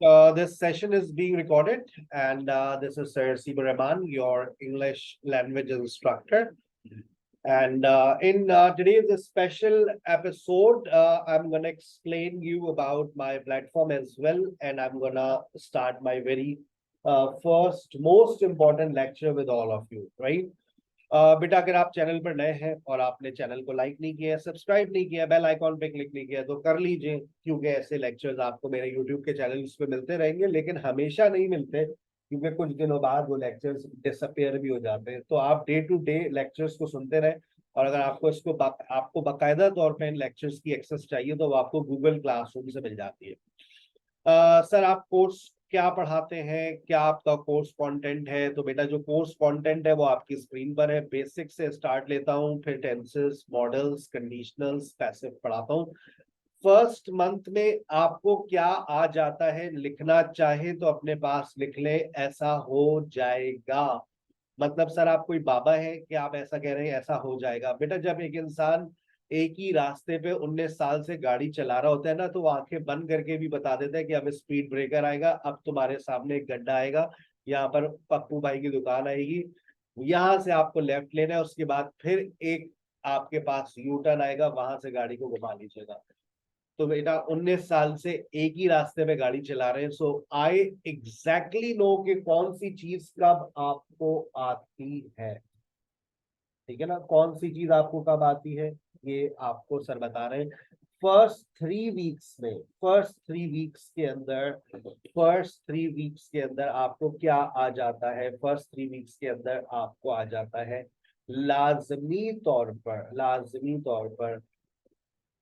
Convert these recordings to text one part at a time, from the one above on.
This session is being recorded, and this is Sir Siba Rahman, your English language instructor. And in today's special episode, I'm going to explain you about my platform as well, and I'm going to start my very first, most important lecture with all of you, right? बेटा अगर आप channel पर नए हैं और आपने channel को like नहीं किया, सब्सक्राइब नहीं किया, बेल आइकॉन पे क्लिक नहीं किया तो कर लीजिए, क्योंकि ऐसे लेक्चर्स आपको मेरे यूट्यूब के चैनल्स पे मिलते रहेंगे, लेकिन हमेशा नहीं मिलते, क्योंकि कुछ दिनों बाद वो लेक्चर्स डिसअपियर भी हो जाते हैं। तो आप डे टू डे लेक्चर्स को सुनते रहें, और अगर आपको आपको बाकायदा तौर पर इन लेक्चर्स की एक्सेस चाहिए तो वो आपको गूगल क्लासरूम से मिल जाती है। सर आप कोर्स क्या पढ़ाते हैं, क्या आपका कोर्स कंटेंट है? तो बेटा जो कोर्स कंटेंट है वो आपकी स्क्रीन पर है। बेसिक से स्टार्ट लेता हूँ, फिर टेंसेस, मॉडल्स, कंडीशनल्स, पैसिव पढ़ाता हूँ। फर्स्ट मंथ में आपको क्या आ जाता है, लिखना चाहे तो अपने पास लिख ले, ऐसा हो जाएगा। मतलब सर आप कोई बाबा है कि आप ऐसा कह रहे हैं ऐसा हो जाएगा? बेटा जब एक इंसान एक ही रास्ते पे 19 साल से गाड़ी चला रहा होता है ना, तो वो आंखें बंद करके भी बता देता है कि अब स्पीड ब्रेकर आएगा, अब तुम्हारे सामने एक गड्ढा आएगा, यहाँ पर पप्पू भाई की दुकान आएगी, यहाँ से आपको लेफ्ट लेना है, उसके बाद फिर एक आपके पास यू टर्न आएगा, वहां से गाड़ी को घुमा लीजिएगा। तो बेटा 19 साल से एक ही रास्ते पे गाड़ी चला रहे हैं, सो आई एग्जैक्टली नो कि कौन सी चीज कब आपको आती है। ठीक है ना, कौन सी चीज आपको कब आती है ये आपको सर बता रहे हैं। फर्स्ट थ्री वीक्स के अंदर आपको क्या आ जाता है? फर्स्ट 3 वीक्स के अंदर आपको आ जाता है लाजमी तौर पर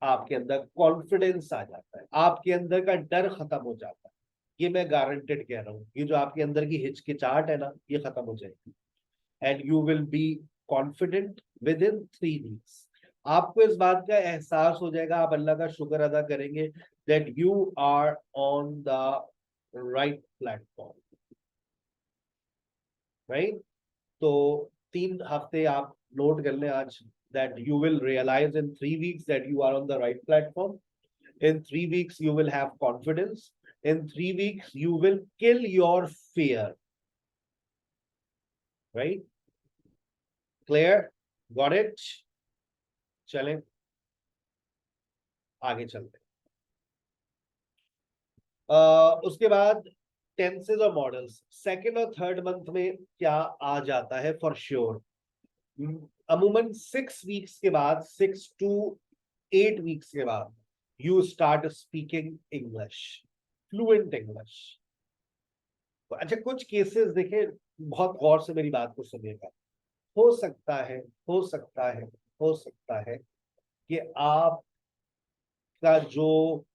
आपके अंदर कॉन्फिडेंस आ जाता है, आपके अंदर का डर खत्म हो जाता है। ये मैं गारंटेड कह रहा हूँ, ये जो आपके अंदर की हिचकिचाहट है ना, ये खत्म हो जाएगी, and you will be confident with in 3 weeks. आपको इस बात का एहसास हो जाएगा, आप अल्लाह का शुक्र अदा करेंगे that you are on the right platform, right. तो 3 हफ्ते आप नोट कर लें आज, that you will realize in 3 weeks that you are on the right platform. In 3 weeks you will have confidence. In 3 weeks you will kill your fear, right? Clear? Got it? चलें आगे चलते उसके बाद tenses और models second और third month में क्या आ जाता है फॉर श्योर। अमूमन 6 वीक्स के बाद, 6 to 8 वीक्स के बाद you start speaking English, fluent English. अच्छा कुछ केसेस देखें, बहुत गौर से मेरी बात को सुनिएगा। हो सकता है कि आपका जो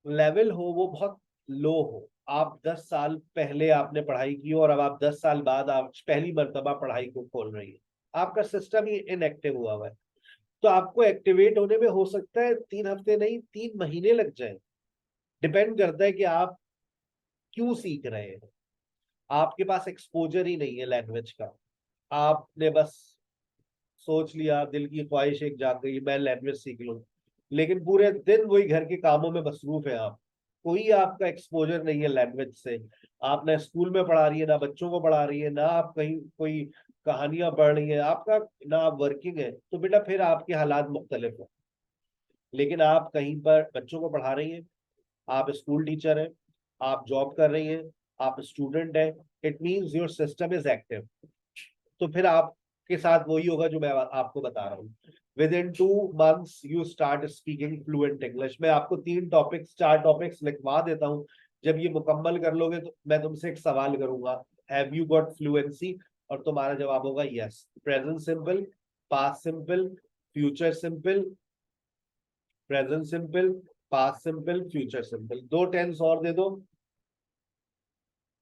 लेवल हो वो बहुत लो हो। आप 10 साल पहले आपने पढ़ाई की और अब आप 10 साल बाद आप पहली मर्तबा पढ़ाई को खोल रही है, आपका सिस्टम ही इनएक्टिव हुआ है। तो आपको एक्टिवेट होने में हो सकता है 3 हफ्ते नहीं 3 महीने लग जाए। डिपेंड करता है कि आप क्यों सीख रहे हैं। आपके पास एक्सपोजर ही नहीं है लैंग्वेज का, आपने बस सोच लिया, दिल की ख्वाहिश एक जाग गई मैं लैंग्वेज सीख लूं, लेकिन पूरे दिन वही घर के कामों में मसरूफ है आप, कोई आपका एक्सपोजर नहीं है लैंग्वेज से। आप ना स्कूल में पढ़ा रही है, ना बच्चों को पढ़ा रही है, ना आप कहीं कोई कहानियां पढ़ रही है आपका, ना आप वर्किंग है, तो बेटा फिर आपके हालात मुख्तलिफ है। लेकिन आप कहीं पर बच्चों को पढ़ा रही हैं, आप स्कूल टीचर हैं, आप जॉब कर रही हैं, आप स्टूडेंट हैं, it means your system is active. तो फिर आपके साथ वही होगा जो मैं आपको बता रहा हूँ। With in 2 months you start speaking fluent English. मैं आपको 4 टॉपिक्स लिखवा देता हूँ, जब ये मुकम्मल कर लोगे तो मैं तुमसे एक सवाल करूंगा, हैव यू गॉट फ्लुएंसी? और तुम्हारा जवाब होगा yes. Present simple, past simple, future simple, present simple, past simple, future simple. 2 tense और दे दो,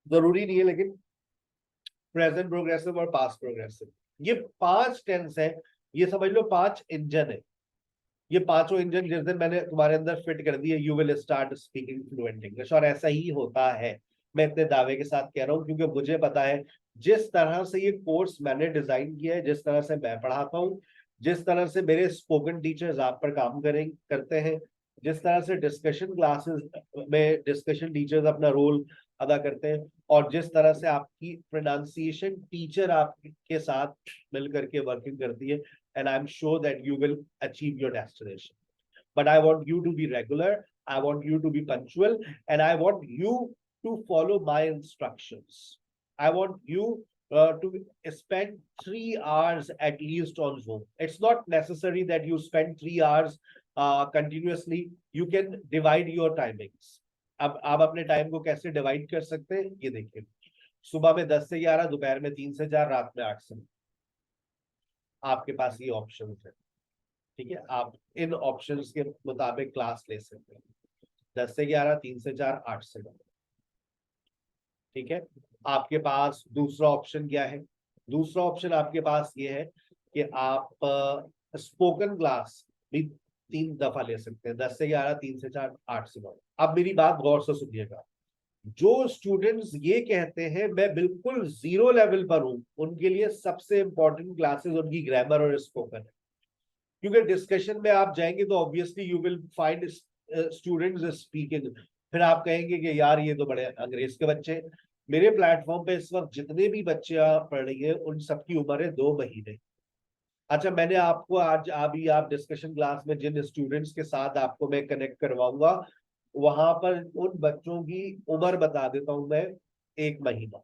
जरूरी नहीं है लेकिन, प्रेजेंट प्रोग्रेसिव और पास्ट प्रोग्रेसिव। ये 5 टेंस है, ये समझ लो 5 इंजन है। ये पांचों इंजन जिस दिन मैंने तुम्हारे अंदर फिट कर दिए, you will start speaking fluent English. और ऐसा ही होता है, मैं इतने दावे के साथ कह रहा हूँ क्योंकि मुझे पता है जिस तरह से ये कोर्स मैंने डिजाइन किया है, जिस तरह से मैं पढ़ाता हूँ, जिस तरह से मेरे स्पोकन टीचर्स आप पर काम करते हैं, जिस तरह से डिस्कशन क्लासेस में डिस्कशन टीचर्स अपना रोल अदा करते हैं, और जिस तरह से आपकी प्रोनाउंसिएशन टीचर आपके साथ मिल करके वर्किंग करती है, and I am sure that you will achieve your destination. But I want you to be regular. I want you to be punctual, and I want you to follow my instructions. I want you to spend 3 hours at least on Zoom. It's not necessary that you spend 3 hours continuously. You can divide your timings. अब आप अपने time को कैसे divide कर सकते हैं ये देखिए. सुबह में 10 से 11, दोपहर में 3 से 4, रात में 8 से 9. आपके पास ये ऑप्शन है. ठीक है, आप इन ऑप्शंस के मुताबिक क्लास ले सकते हैं. 10 से 11, 3 से 4, 8 से 9. ठीक है, आपके पास दूसरा ऑप्शन क्या है? दूसरा ऑप्शन आपके पास ये है कि आप स्पोकन क्लास भी 3 दफा ले सकते हैं. 10 से 11, 3 से 4, 8 से 9. अब मेरी बात गौर से सुनिएगा. जो स्टूडेंट्स ये कहते हैं मैं बिल्कुल जीरो लेवल पर हूं, उनके लिए सबसे इंपॉर्टेंट क्लासेस उनकी ग्रामर और स्पोकन है. क्योंकि डिस्कशन में आप जाएंगे तो obviously you will find students speaking. फिर आप कहेंगे कि यार ये तो बड़े अंग्रेज के बच्चे. मेरे प्लेटफॉर्म पे इस वक्त जितने भी बच्चे पढ़ रही है उन सबकी उम्र है 2 महीने. अच्छा, मैंने आपको आज अभी आप डिस्कशन क्लास में जिन स्टूडेंट्स के साथ आपको मैं कनेक्ट करवाऊंगा, वहां पर उन बच्चों की उम्र बता देता हूं मैं. 1 महीना.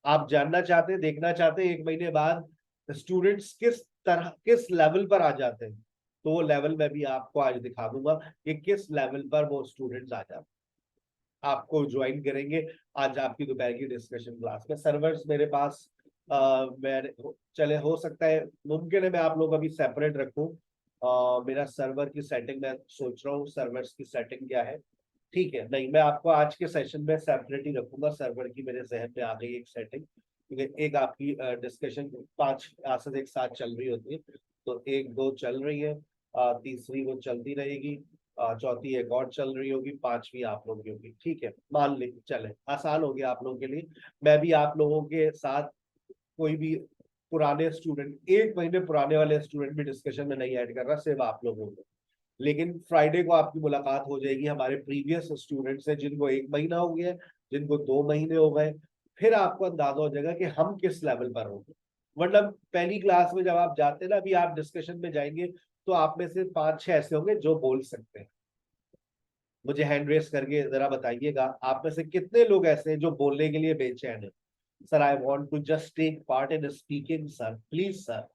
आप जानना चाहते हैं, देखना चाहते हैं 1 महीने बाद स्टूडेंट्स किस तरह किस लेवल पर आ जाते हैं, तो वो लेवल मैं भी आपको आज दिखा दूंगा कि किस लेवल पर वो स्टूडेंट्स आ जाते हैं. आपको ज्वाइन करेंगे आज आपकी दोपहर की डिस्कशन क्लास में. सर्वर्स मेरे पास मैं चले हो सकता है, मुमकिन है मैं आप लोग अभी सेपरेट रखूं. मेरा सर्वर की सेटिंग मैं सोच रहा हूँ, सर्वर्स की सेटिंग क्या है. ठीक है, नहीं मैं आपको आज के सेशन में सेपरेट ही रखूंगा. सर्वर की मेरे जहन में आ गई एक सेटिंग, क्योंकि एक आपकी डिस्कशन 5 क्लासेस एक साथ चल रही होती है, तो 1 2 चल रही है, तीसरी वो चलती रहेगी, चौथी एक और चल रही होगी, 5वीं आप लोगों की होगी. ठीक है, मान ली चले, आसान हो गया आप लोगों के लिए. मैं भी आप लोगों के साथ कोई भी पुराने स्टूडेंट, 1 महीने पुराने वाले स्टूडेंट भी डिस्कशन में नहीं ऐड कर रहा, सिर्फ आप लोग होंगे. लेकिन फ्राइडे को आपकी मुलाकात हो जाएगी हमारे प्रीवियस स्टूडेंट से, जिनको 1 महीना हो गया, जिनको 2 महीने हो गए. फिर आपको अंदाजा हो जाएगा कि हम किस लेवल पर होंगे. वरना पहली क्लास में जब आप जाते हैं ना, अभी आप डिस्कशन में जाएंगे तो आप में से 5-6 ऐसे होंगे जो बोल सकते हैं. मुझे हैंड रेस करके जरा बताइएगा, आप में से कितने लोग ऐसे हैं जो बोलने के लिए बेचैन है. Sir I want to just take part in speaking sir, please sir.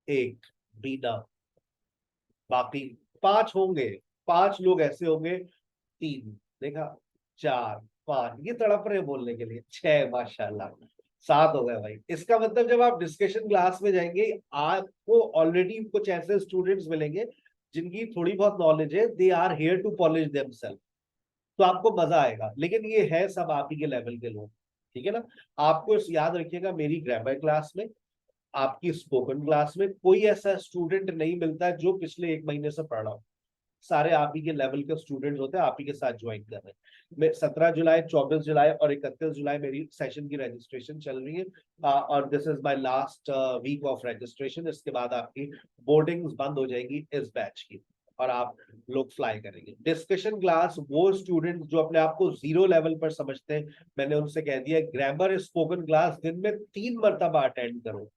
1 Bina. बाकी 5 होंगे, 5 लोग ऐसे होंगे. 3 देखा, 4 5 ये तड़प रहे बोलने के लिए. 6 माशाल्लाह. 7 हो गए भाई. इसका मतलब जब आप डिस्कशन क्लास में जाएंगे आपको ऑलरेडी कुछ ऐसे स्टूडेंट्स मिलेंगे जिनकी थोड़ी बहुत नॉलेज है. They are here to polish themselves. तो आपको मजा आएगा. लेकिन ये है सब आप ही के लेवल के लोग. ठीक है ना. आपको याद रखिएगा, मेरी ग्रामर क्लास में, आपकी स्पोकन क्लास में कोई ऐसा स्टूडेंट नहीं मिलता है जो पिछले 1 महीने से पढ़ रहा हो. सारे आप ही के लेवल के स्टूडेंट्स होते हैं, आप ही के साथ ज्वाइन कर रहे हैं. मैं 17 जुलाई, 24 जुलाई और 31 जुलाई मेरी सेशन की रजिस्ट्रेशन चल रही है, और this is my last week of registration. इसके बाद आपकी बोर्डिंग्स बंद हो जाएगी इस बैच की, और आप लोग फ्लाई करेंगे. डिस्कशन क्लास वो स्टूडेंट जो अपने आप को जीरो लेवल पर समझते हैं, मैंने उनसे कह दिया ग्रामर स्पोकन क्लास दिन में 3 मरतबा अटेंड करो.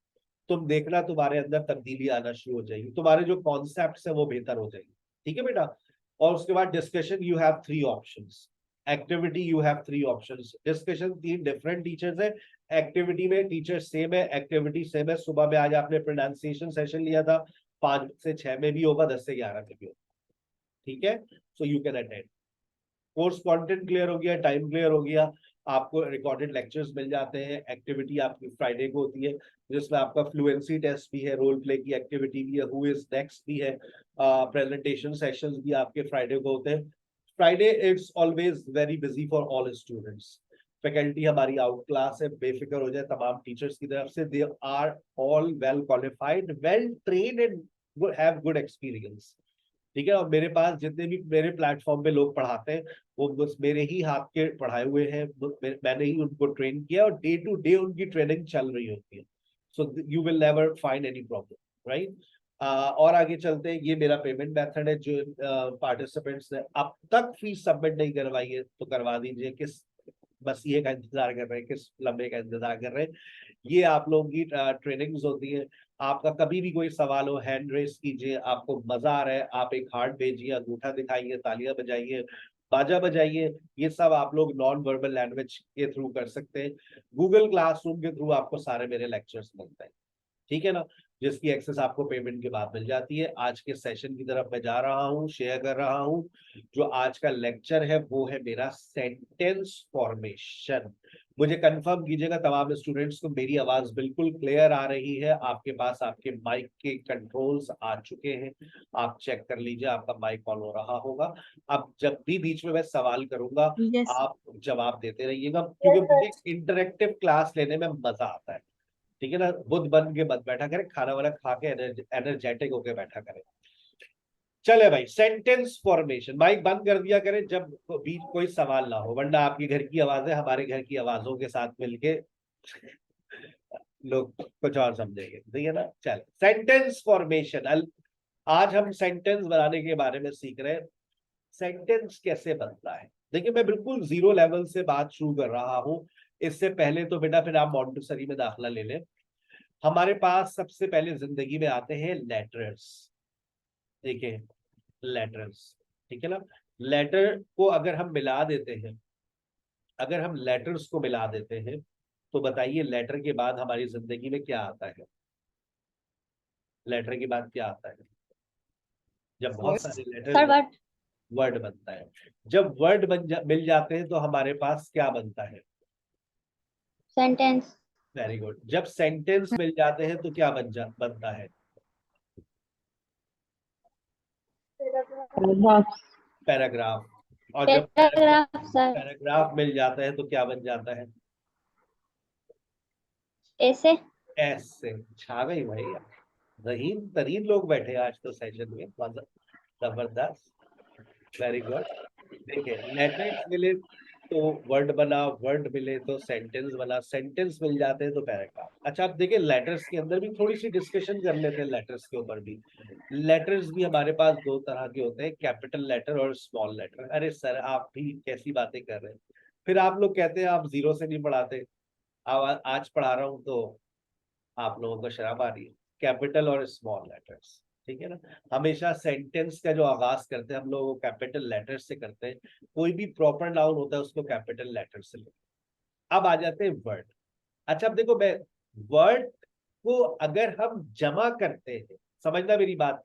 तुम देखना तुम्हारे अंदर तब्दीली आना शुरू हो जाएगी, तुम्हारे जो कॉन्सेप्ट है वो बेहतर हो जाएगी. ठीक है बेटा. और उसके बाद discussion you have 3 options. Activity you have 3 options. Discussion 3 different teachers है, एक्टिविटी में टीचर सेम है, एक्टिविटी सेम है. सुबह में आज आपने प्रोनाउंसिएशन सेशन लिया था, 5 से 6 में भी होगा, 10 से 11 में भी होगा. ठीक है, so you can attend. Course content clear हो गया, टाइम क्लियर हो गया, आपको रिकॉर्डेड लेक्चर्स मिल जाते हैं. एक्टिविटी आपकी फ्राइडे को होती है, जिसमें आपका फ्लुएंसी टेस्ट भी है, रोल प्ले की एक्टिविटी भी है, हु इज नेक्स्ट भी है, प्रेजेंटेशन सेशंस भी आपके फ्राइडे को होते हैं. Friday it's always very busy for all students. Faculty हमारी आउट क्लास है, बेफिक्र हो जाए तमाम टीचर्स की तरफ से. They are all well qualified, well trained and have good experience. ठीक है. और मेरे पास जितने भी मेरे प्लेटफॉर्म पे लोग पढ़ाते हैं वो बस मेरे ही हाथ के पढ़ाए हुए हैं, मैंने ही उनको ट्रेन किया, और डे टू डे उनकी ट्रेनिंग चल रही होती है. So you will never find any problem, right. और आगे चलते हैं। ये मेरा पेमेंट मेथड है। जो पार्टिसिपेंट्स ने अब तक फीस सबमिट नहीं करवाई है तो करवा दीजिए। किस बस ये का इंतजार कर रहे हैं, किस लंबे का इंतजार कर रहे हैं। ये आप लोगों की ट्रेनिंग्स होती है। आपका कभी भी कोई सवाल हो, हैंड रेस कीजिए। आपको मजा आ रहा है, आप एक हार्ट भेजिए, अंगूठा दिखाइए, तालियां बजाइए, बाजा बजाइए। ये सब आप लोग नॉन वर्बल लैंग्वेज के थ्रू कर सकते हैं। गूगल क्लासरूम के थ्रू आपको सारे मेरे लेक्चर्स मिलते हैं, ठीक है ना, जिसकी एक्सेस आपको पेमेंट के बाद मिल जाती है। आज के सेशन की तरफ मैं जा रहा हूँ, शेयर कर रहा हूँ। जो आज का लेक्चर है वो है मेरा सेंटेंस फॉर्मेशन। मुझे कंफर्म कीजिएगा तमाम स्टूडेंट्स को मेरी आवाज बिल्कुल क्लियर आ रही है। आपके पास आपके माइक के कंट्रोल्स आ चुके हैं, आप चेक कर लीजिए, आपका माइक ऑन हो रहा होगा। अब जब भी बीच में मैं सवाल करूंगा यस आप जवाब देते रहिएगा, क्योंकि मुझे इंटरेक्टिव क्लास लेने में मजा आता है, ठीक है ना। बुद्ध बन के मत बैठा करें, खाना वाना खा के एनर्जेटिक होके बैठा करें। चले भाई, सेंटेंस फॉर्मेशन। माइक बंद कर दिया करें जब बीच कोई सवाल ना हो, वरना आपकी घर की आवाजें हमारे घर की आवाजों के साथ मिलके लोग कुछ और समझेंगे, ठीक है ना। चल, सेंटेंस फॉर्मेशन। आज हम सेंटेंस बनाने के बारे में सीख रहे हैं। सेंटेंस कैसे बनता है। देखिए, मैं बिल्कुल जीरो लेवल से बात शुरू कर रहा हूं। इससे पहले तो बेटा फिर आप मॉन्टेसरी में दाखिला ले लें। हमारे पास सबसे पहले जिंदगी में आते हैं लेटर्स। देखिए, लेटर्स, ठीक है ना। लेटर को अगर हम मिला देते हैं, अगर हम लेटर्स को मिला देते हैं, तो बताइए लेटर के बाद हमारी जिंदगी में क्या आता है। लेटर के बाद क्या आता है। जब बहुत सारे सर लेटर्स, बट वर्ड बनता है। जब वर्ड मिल जाते हैं तो हमारे पास क्या बनता है। Sentence very good. जब सेंटेंस मिल जाते हैं तो क्या बनता है। पैराग्राफ। और जब पैराग्राफ सर पैराग्राफ मिल जाता है तो क्या बन जाता है। ऐसे ऐसे। छा गई भाई, रहीन तरीन लोग बैठे हैं आज तो सेशन में, जबरदस्त, वेरी गुड। देखिए, लेटर्स मिले तो वर्ड बना, वर्ड मिले तो सेंटेंस बना, सेंटेंस मिल जाते हैं तो पैराग्राफ। अच्छा, आप देखिए लेटर्स के अंदर भी थोड़ी सी डिस्कशन कर लेते हैं। लेटर्स के ऊपर भी, लेटर्स भी हमारे पास दो तरह के होते हैं, कैपिटल लेटर और स्मॉल लेटर। अरे सर, आप भी कैसी बातें कर रहे हैं। फिर आप लोग कहते हैं आप जीरो से नहीं पढ़ाते। अब आज पढ़ा रहा हूँ तो आप लोगों को शर्म आ रही है। कैपिटल और स्मॉल लेटर्स, ठीक है ना। हमेशा सेंटेंस का जो आगाज करते हैं हम लोग वो कैपिटल लेटर से करते हैं। कोई भी प्रॉपर नाउन होता है उसको कैपिटल लेटर से लेते हैं। अब आ जाते हैं वर्ड। अच्छा, अब देखो, मैं वर्ड को अगर हम जमा करते हैं, समझना मेरी बात,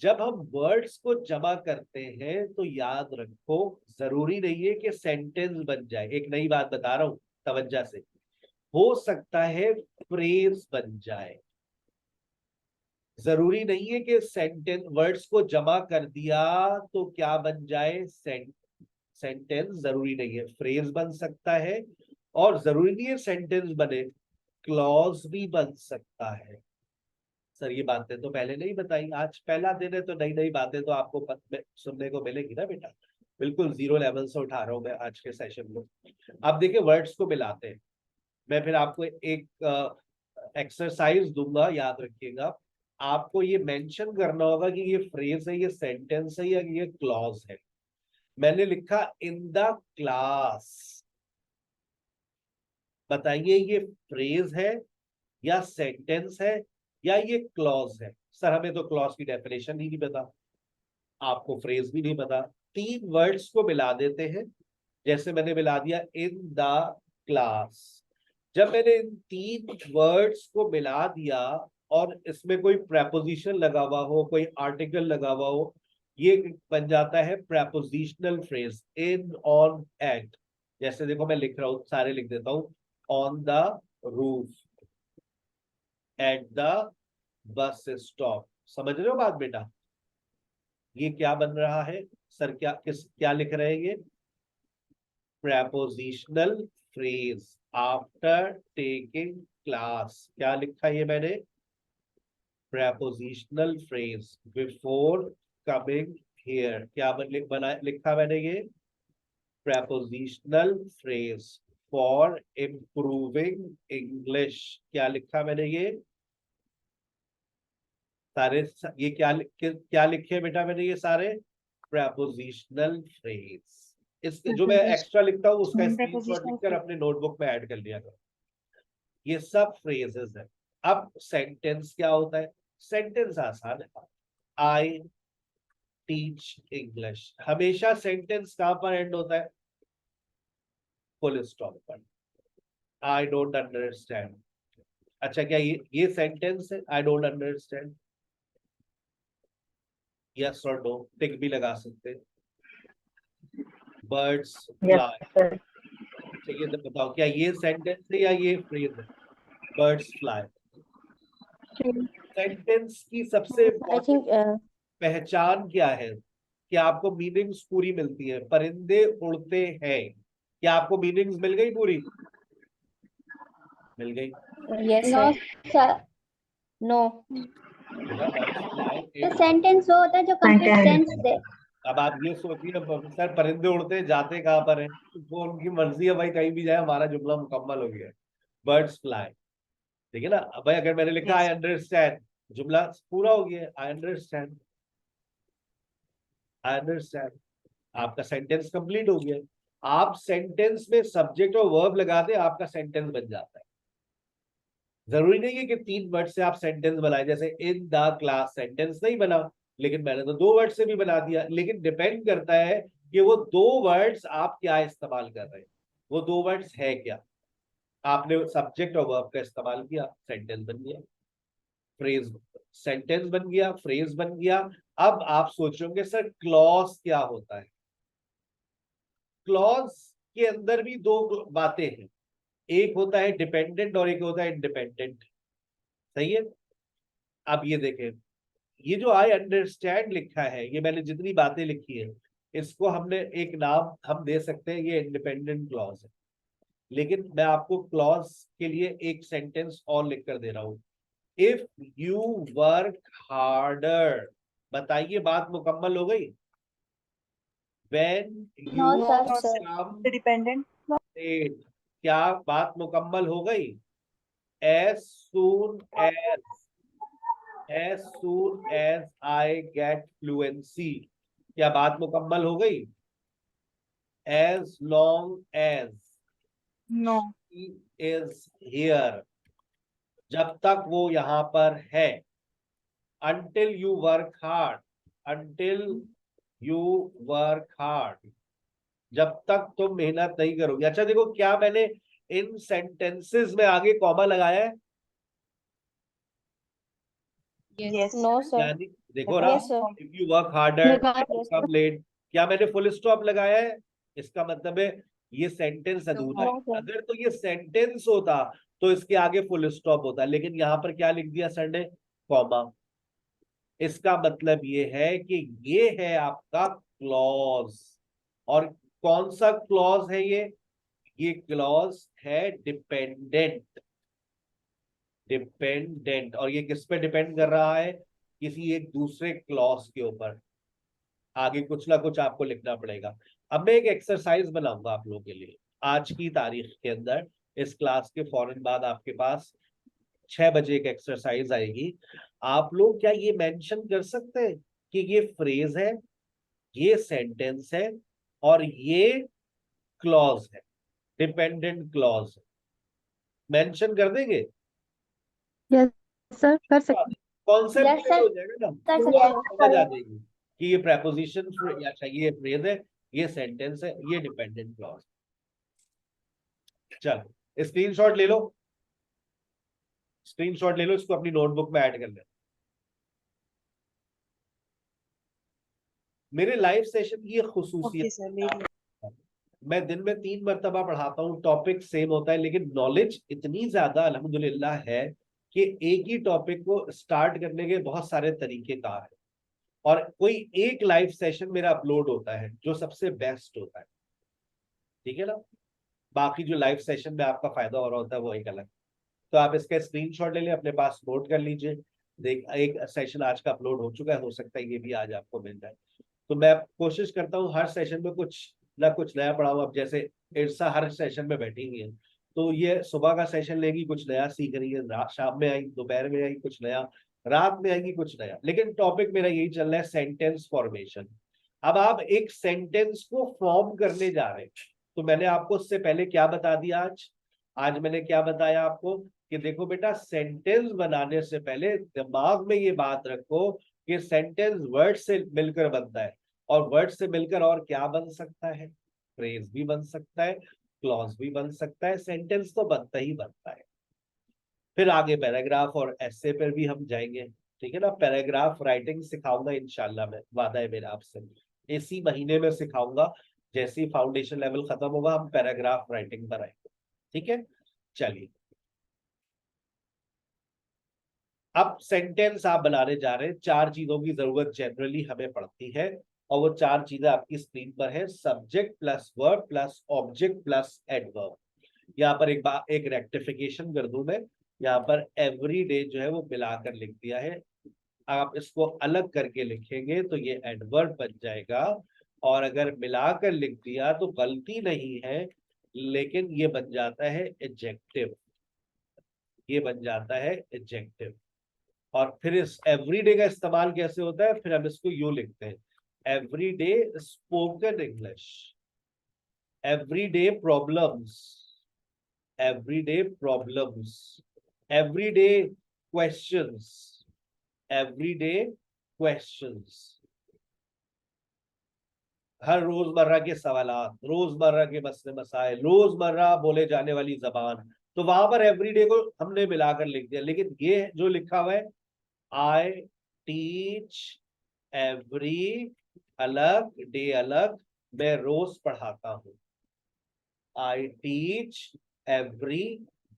जब हम वर्ड्स को जमा करते हैं तो याद रखो, जरूरी नहीं है कि सेंटेंस बन जाए। एक नई बात बता रहा हूं, तवज्जो से। हो सकता है फ्रेज बन जाए। जरूरी नहीं है कि सेंटेंस, वर्ड्स को जमा कर दिया तो क्या बन जाए, सेंटेंस। जरूरी नहीं है, फ्रेज बन सकता है। और जरूरी नहीं है सेंटेंस बने, क्लॉज भी बन सकता है। सर, ये बातें तो पहले नहीं बताई, आज पहला दिन है तो नई नई बातें तो आपको सुनने को मिलेगी ना बेटा। बिल्कुल जीरो लेवल से उठा रहा हूं मैं आज के सेशन में। अब देखिए, वर्ड्स को मिलाते हैं। मैं फिर आपको एक एक्सरसाइज दूंगा, याद रखिएगा। आपको ये मेंशन करना होगा कि ये फ्रेज है, ये सेंटेंस है, या ये क्लॉज है। मैंने लिखा इन द क्लास। बताइए ये फ्रेज है या सेंटेंस है या ये क्लॉज है। सर, हमें तो क्लॉज की डेफिनेशन ही नहीं पता, आपको फ्रेज भी नहीं पता। तीन वर्ड्स को मिला देते हैं, जैसे मैंने मिला दिया इन द क्लास। जब मैंने इन तीन वर्ड्स को मिला दिया और इसमें कोई प्रेपोजिशन लगा हुआ हो, कोई आर्टिकल लगा हुआ हो, ये बन जाता है prepositional phrase. In, on, at. जैसे देखो, मैं लिख रहा हूं, सारे लिख देता हूं। On the roof, at the bus stop. समझ रहे हो बात बेटा। ये क्या बन रहा है। सर, क्या लिख रहे हैं ये। prepositional phrase after taking class। क्या लिखा ये मैंने। prepositional phrase before coming here। क्या लिखा मैंने ये। prepositional phrase for improving English। क्या लिखा मैंने ये। सारे ये क्या लिखे बेटा मैंने, ये सारे प्रेपोजिशनल फ्रेज। इसके जो मैं एक्स्ट्रा लिखता हूँ उसका स्क्रीनशॉट लिखकर अपने नोटबुक में ऐड कर लिया करो। ये सब फ्रेजेस है। अब सेंटेंस क्या होता है? सेंटेंस आसान है। आई टीच इंग्लिश, हमेशा सेंटेंस कहां पर एंड होता है? फुल स्टॉप पर। I don't understand. अच्छा, क्या ये सेंटेंस है? I don't understand. यस और नो टिक भी लगा सकते हैं। बर्ड्स फ्लाई, ये तो बताओ क्या ये सेंटेंस है या ये फ्रेज है? Birds fly. सेंटेंस की सबसे I इम्पोर्टेंट think पहचान क्या है? कि आपको मीनिंग्स पूरी मिलती है। परिंदे उड़ते हैं, क्या आपको मीनिंग्स मिल गई पूरी? मिल गई। Yes, no sir. sir, no. बेटा बर्ड्स फ्लाई तो सेंटेंस वो होता है जो कंप्लीट सेंस दे। अब आप ये सोचिए सर, परिंदे उड़ते हैं, जाते कहाँ पर है? वो उनकी मर्जी है भाई, कहीं भी जाए, हमारा जुमला मुकम्मल हो गया। बर्ड्स फ्लाई, ठीक है ना? अब भाई अगर मैंने लिखा आई अंडरस्टैंड, जुमला पूरा हो गया। आई अंडरस्टैंड, आई अंडरस्टैंड, आपका सेंटेंस कंप्लीट हो गया। आप सेंटेंस में सब्जेक्ट और वर्ब लगा दे, आपका सेंटेंस बन जाता है। जरूरी नहीं है कि 3 वर्ड से आप सेंटेंस बनाए, जैसे इन द क्लास सेंटेंस नहीं बना, लेकिन मैंने तो 2 वर्ड से भी बना दिया। लेकिन डिपेंड करता है कि वो 2 वर्ड्स आप क्या इस्तेमाल कर रहे हैं, वो 2 वर्ड्स है क्या। आपने सब्जेक्ट और वर्ब का इस्तेमाल किया, सेंटेंस बन गया। फ्रेज, सेंटेंस बन गया, फ्रेज बन गया। अब आप सोचोगे सर क्लॉज क्या होता है? क्लॉज के अंदर भी 2 बातें हैं, एक होता है डिपेंडेंट और एक होता है इंडिपेंडेंट। सही है? अब ये देखें, ये जो आई अंडरस्टैंड लिखा है, ये मैंने जितनी बातें लिखी है, इसको हमने एक नाम हम दे सकते हैं, ये इंडिपेंडेंट क्लॉज है। लेकिन मैं आपको क्लॉज के लिए एक सेंटेंस और लिख कर दे रहा हूं। इफ यू वर्क हार्डर, बताइए बात मुकम्मल हो गई? When No you sir. No, sir. Come The dependent. Late, क्या बात मुकम्मल हो गई? As soon as I get fluency, क्या बात मुकम्मल हो गई? As long as No. He is here, जब तक वो यहां पर है। until you work hard, until you work hard, जब तक तुम मेहनत नहीं करोगे। अच्छा देखो, क्या मैंने इन सेंटेंसेस में आगे कॉमा लगाया है? Yes. No sir. यानी देखो ना, Yes sir. If you work harder Yes sir. Come late, क्या मैंने फुल स्टॉप लगाया है? इसका मतलब है ये सेंटेंस अधूरा है। No sir. अगर तो ये सेंटेंस होता तो इसके आगे फुल स्टॉप होता, लेकिन यहाँ पर क्या लिख दिया सर ने? कॉमा। इसका मतलब ये है कि ये है आपका क्लॉज। और कौन सा क्लॉज है ये क्लॉज है डिपेंडेंट। डिपेंडेंट, और ये किस पे डिपेंड कर रहा है? किसी एक दूसरे क्लॉज के ऊपर। आगे कुछ ना कुछ आपको लिखना पड़ेगा। अब मैं एक एक्सरसाइज बनाऊंगा आप लोगों के लिए आज की तारीख के अंदर। इस क्लास के फौरन बाद आपके पास 6 बजे एक एक्सरसाइज आएगी। आप लोग क्या ये मेंशन कर सकते हैं कि ये फ्रेज है, ये सेंटेंस है, और ये क्लॉज है, डिपेंडेंट क्लॉज? मेंशन कर देंगे? यस सर, कर सकते हैं। Concept Yes clear sir. हो जाएगा ना, कर तो सकते आपको समझ आ हैं। जाएगी कि ये प्रेपोजिशन अच्छा ये फ्रेज है, ये सेंटेंस है, ये डिपेंडेंट क्लॉज। चलो स्क्रीनशॉट ले लो, स्क्रीनशॉट ले लो, इसको अपनी नोटबुक में ऐड कर ले। मेरे लाइव सेशन की ये Okay, खुसूसियत, sir. Lady. मैं दिन में 3 मरतबा पढ़ाता हूँ, टॉपिक सेम होता है, लेकिन नॉलेज इतनी ज्यादा अल्हम्दुलिल्लाह है कि एक ही टॉपिक को स्टार्ट करने के बहुत सारे तरीके कार है। और कोई एक लाइव सेशन मेरा अपलोड होता है जो सबसे बेस्ट होता है, ठीक है ना? बाकी जो लाइव सेशन में आपका फायदा हो रहा होता है वो एक अलग। तो आप इसका स्क्रीनशॉट ले लें, अपने पास नोट कर लीजिए। देख, एक सेशन आज का अपलोड हो चुका है, हो सकता है ये भी आज आपको मिल जाए। तो मैं कोशिश करता हूँ हर सेशन में कुछ ना कुछ नया पढ़ाऊँ। अब जैसे इर्सा हर सेशन में बैठी हुई है, तो ये सुबह का सेशन लेगी, कुछ नया सीख रही है, शाम में आई, दोपहर में आई, कुछ नया, रात में आएगी कुछ नया, लेकिन टॉपिक मेरा यही चल रहा है, सेंटेंस फॉर्मेशन। अब आप एक सेंटेंस को फॉर्म करने जा रहे हैं, तो मैंने आपको उससे पहले क्या बता दिया आज मैंने क्या बताया आपको कि देखो बेटा, सेंटेंस बनाने से पहले दिमाग में ये बात रखो कि सेंटेंस वर्ड से मिलकर बनता है, और वर्ड से मिलकर और क्या बन सकता है, फ्रेज भी बन सकता है, क्लॉज भी बन सकता है, सेंटेंस तो बनता ही बनता है। फिर आगे पैराग्राफ और एसे पर भी हम जाएंगे, ठीक है ना। पैराग्राफ राइटिंग सिखाऊंगा इंशाल्लाह, मैं वादा है मेरा आपसे, इसी महीने में सिखाऊंगा। जैसे ही फाउंडेशन लेवल खत्म होगा हम पैराग्राफ राइटिंग पर आएंगे, ठीक है। चलिए, अब सेंटेंस आप बनाने जा रहे हैं। 4 चीजों की जरूरत जनरली हमें पड़ती है, और वो 4 चीजें आपकी स्क्रीन पर है, subject plus verb plus object plus adverb. यहाँ पर एक रेक्टिफिकेशन कर दूं मैं, यहाँ पर एवरी डे जो है वो मिलाकर लिख दिया है। आप इसको अलग करके लिखेंगे तो ये एडवर्ब बन जाएगा, और अगर मिलाकर लिख दिया तो गलती नहीं है, लेकिन ये बन जाता है एडजेक्टिव, ये बन जाता है एडजेक्टिव। और फिर इस एवरीडे का इस्तेमाल कैसे होता है, फिर हम इसको यूं लिखते हैं, everyday spoken English, everyday problems, everyday problems, everyday questions, everyday questions, हर रोजमर्रा के सवालात, रोजमर्रा के मसले मसाइल, रोजमर्रा बोले जाने वाली जबान। तो वहां पर एवरीडे को हमने मिलाकर लिख दिया, लेकिन ये जो लिखा हुआ है, आई टीच एवरी, अलग डे अलग, मैं रोज पढ़ाता हूं। आई टीच एवरी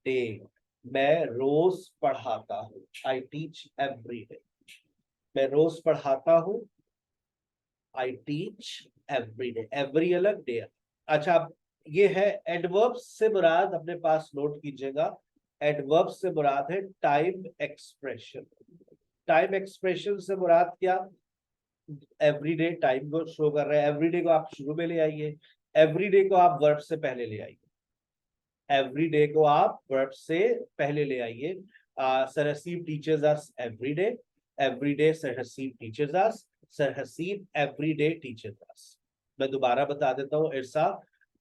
डे, मैं रोज पढ़ाता हूं। आई टीच एवरी डे, मैं रोज पढ़ाता हूं। I teach every day, every अलग डे। अच्छा, ये है एडवर्ब्स से मुराद, अपने पास नोट कीजिएगा, एडवर्ब्स से मुराद है टाइम एक्सप्रेशन। टाइम एक्सप्रेशन से मुराद क्या, एवरीडे टाइम को शो कर रहा है, एवरीडे को आप शुरू में ले आइए, एवरीडे को आप वर्ब से पहले ले आइए, एवरीडे को आप वर्ब से पहले ले आइए। Sir Haseeb teachers us everyday, everyday sir Haseeb teachers us, sir Haseeb everyday teachers us. मैं दोबारा बता देता हूँ इरसा,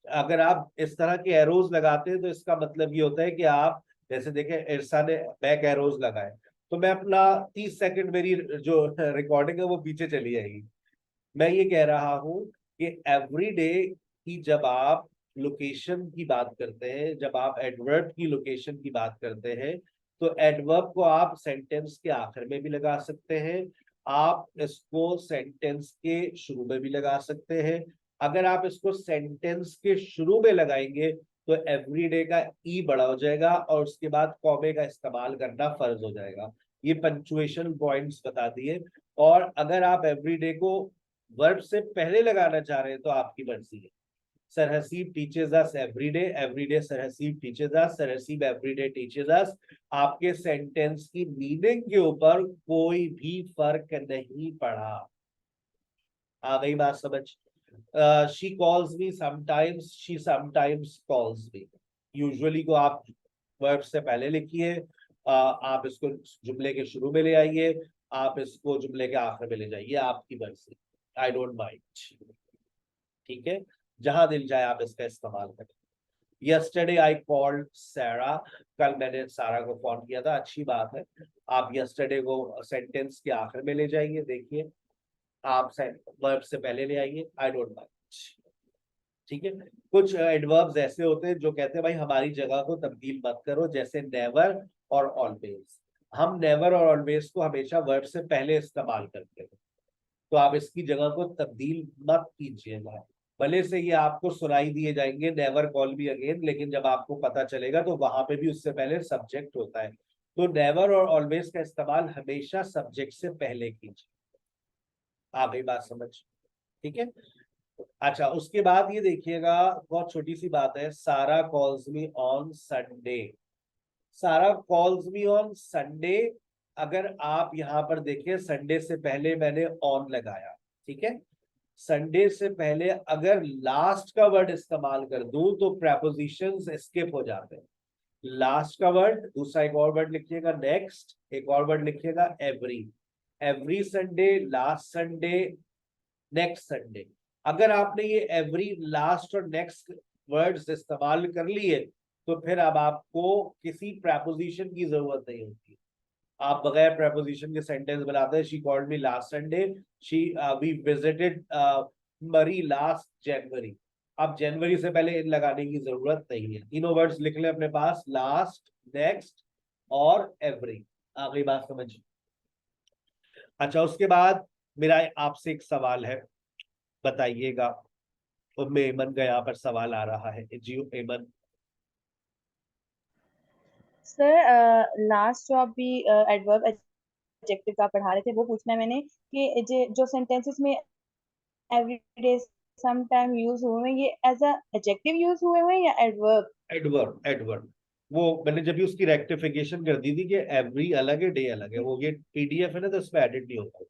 अगर आप इस तरह के एरोज लगाते हैं तो इसका मतलब ये होता है कि आप, जैसे देखें इरसा ने बैक एरोज लगाए, तो मैं अपना 30 सेकंड मेरी जो रिकॉर्डिंग है वो पीछे चली जाएगी। मैं ये कह रहा हूं कि एवरीडे की जब आप लोकेशन की बात करते हैं, जब आप एडवर्ब की लोकेशन की बात करते हैं, तो एडवर्ब को आप सेंटेंस के आखिर में भी लगा सकते हैं, आप इसको सेंटेंस के शुरू में भी लगा सकते हैं। अगर आप इसको सेंटेंस के शुरू में लगाएंगे तो एवरीडे का ई बड़ा हो जाएगा, और उसके बाद कॉमे का इस्तेमाल करना फर्ज हो जाएगा। ये पंक्चुएशन पॉइंट्स बता दिए। और अगर आप एवरीडे को वर्ब से पहले लगाना चाह रहे हैं तो आपकी मर्जी है। Sir Haseeb teachers us everyday, everyday sir Haseeb teachers us, sir Haseeb everyday teachers us. आपके सेंटेंस की मीनिंग के ऊपर कोई भी फर्क नहीं पड़ा। आ गई बात समझ। She calls me sometimes, she sometimes calls me. Usually को आप वर्ब से पहले लिखिए, आप इसको जुमले के शुरू में ले आइए, आप इसको जुमले के आखिर में ले जाइए, आपकी मर्जी, आई डोंट माइंड, ठीक है। जहां दिल जाए आप इसका इस्तेमाल करें। यस्टरडे आई कॉल्ड सारा, कल मैंने सारा को फोन किया था, अच्छी बात है। आप यस्टरडे को सेंटेंस के आखिर में ले जाइए, देखिए आप वर्ब से पहले ले आइए, आई डोंट माइंड, ठीक है। कुछ एडवर्ब्स ऐसे होते हैं जो कहते हैं भाई हमारी जगह को तब्दील मत करो, जैसे नेवर और ऑलवेज। हम नेवर और ऑलवेज को हमेशा वर्ब से पहले इस्तेमाल करते हैं, तो आप इसकी जगह को तब्दील मत कीजिएगा। भले से ये आपको सुनाई दिए जाएंगे नेवर कॉल मी अगेन, लेकिन जब आपको पता चलेगा तो वहां पे भी उससे पहले सब्जेक्ट होता है। तो नेवर और ऑलवेज का इस्तेमाल हमेशा सब्जेक्ट से पहले कीजिए। आ गई बात समझ, ठीक है। अच्छा, उसके बाद ये देखिएगा, बहुत छोटी सी बात है, सारा कॉल्स मी ऑन संडे। सारा कॉल्स मी ऑन संडे, अगर आप यहाँ पर देखिए संडे से पहले मैंने ऑन लगाया, ठीक है। संडे से पहले अगर लास्ट का वर्ड इस्तेमाल कर दूं तो प्रेपोजिशंस स्किप हो जाते हैं, लास्ट का वर्ड, दूसरा एक और वर्ड लिखिएगा नेक्स्ट, एक और वर्ड लिखिएगा every. Every Sunday, last Sunday, next Sunday. अगर आपने ये एवरी, लास्ट और नेक्स्ट वर्ड्स इस्तेमाल कर लिए तो फिर अब आपको किसी प्रेपोजिशन की जरूरत नहीं होती। आप बगैर प्रेपोजिशन के सेंटेंस बनाते हैं। She called me last Sunday, she we visited Murree last January. अब जनवरी से पहले इन लगाने की जरूरत नहीं है। तीनों वर्ड्स लिख लें अपने पास, लास्ट, नेक्स्ट और एवरी। आखिरी बात समझ। अच्छा, उसके बाद मेरा आपसे एक सवाल है, बताइएगा। उम्मे एमन का यहाँ पर सवाल आ रहा है जी। एमन, सर लास्ट जो आप भी एडवर्ब एडजेक्टिव का पढ़ा रहे थे वो पूछना है मैंने कि जो सेंटेंसेस में एवरीडे सम टाइम यूज हुए हैं ये एज अ एडजेक्टिव यूज हुए हैं या एडवर्ब? Adverb, adverb. वो मैंने जब भी उसकी रेक्टिफिकेशन कर दी थी कि एवरी अलग है, डे अलग है। वो ये पीडीएफ है ना, तो उसमें एडिट नहीं होता।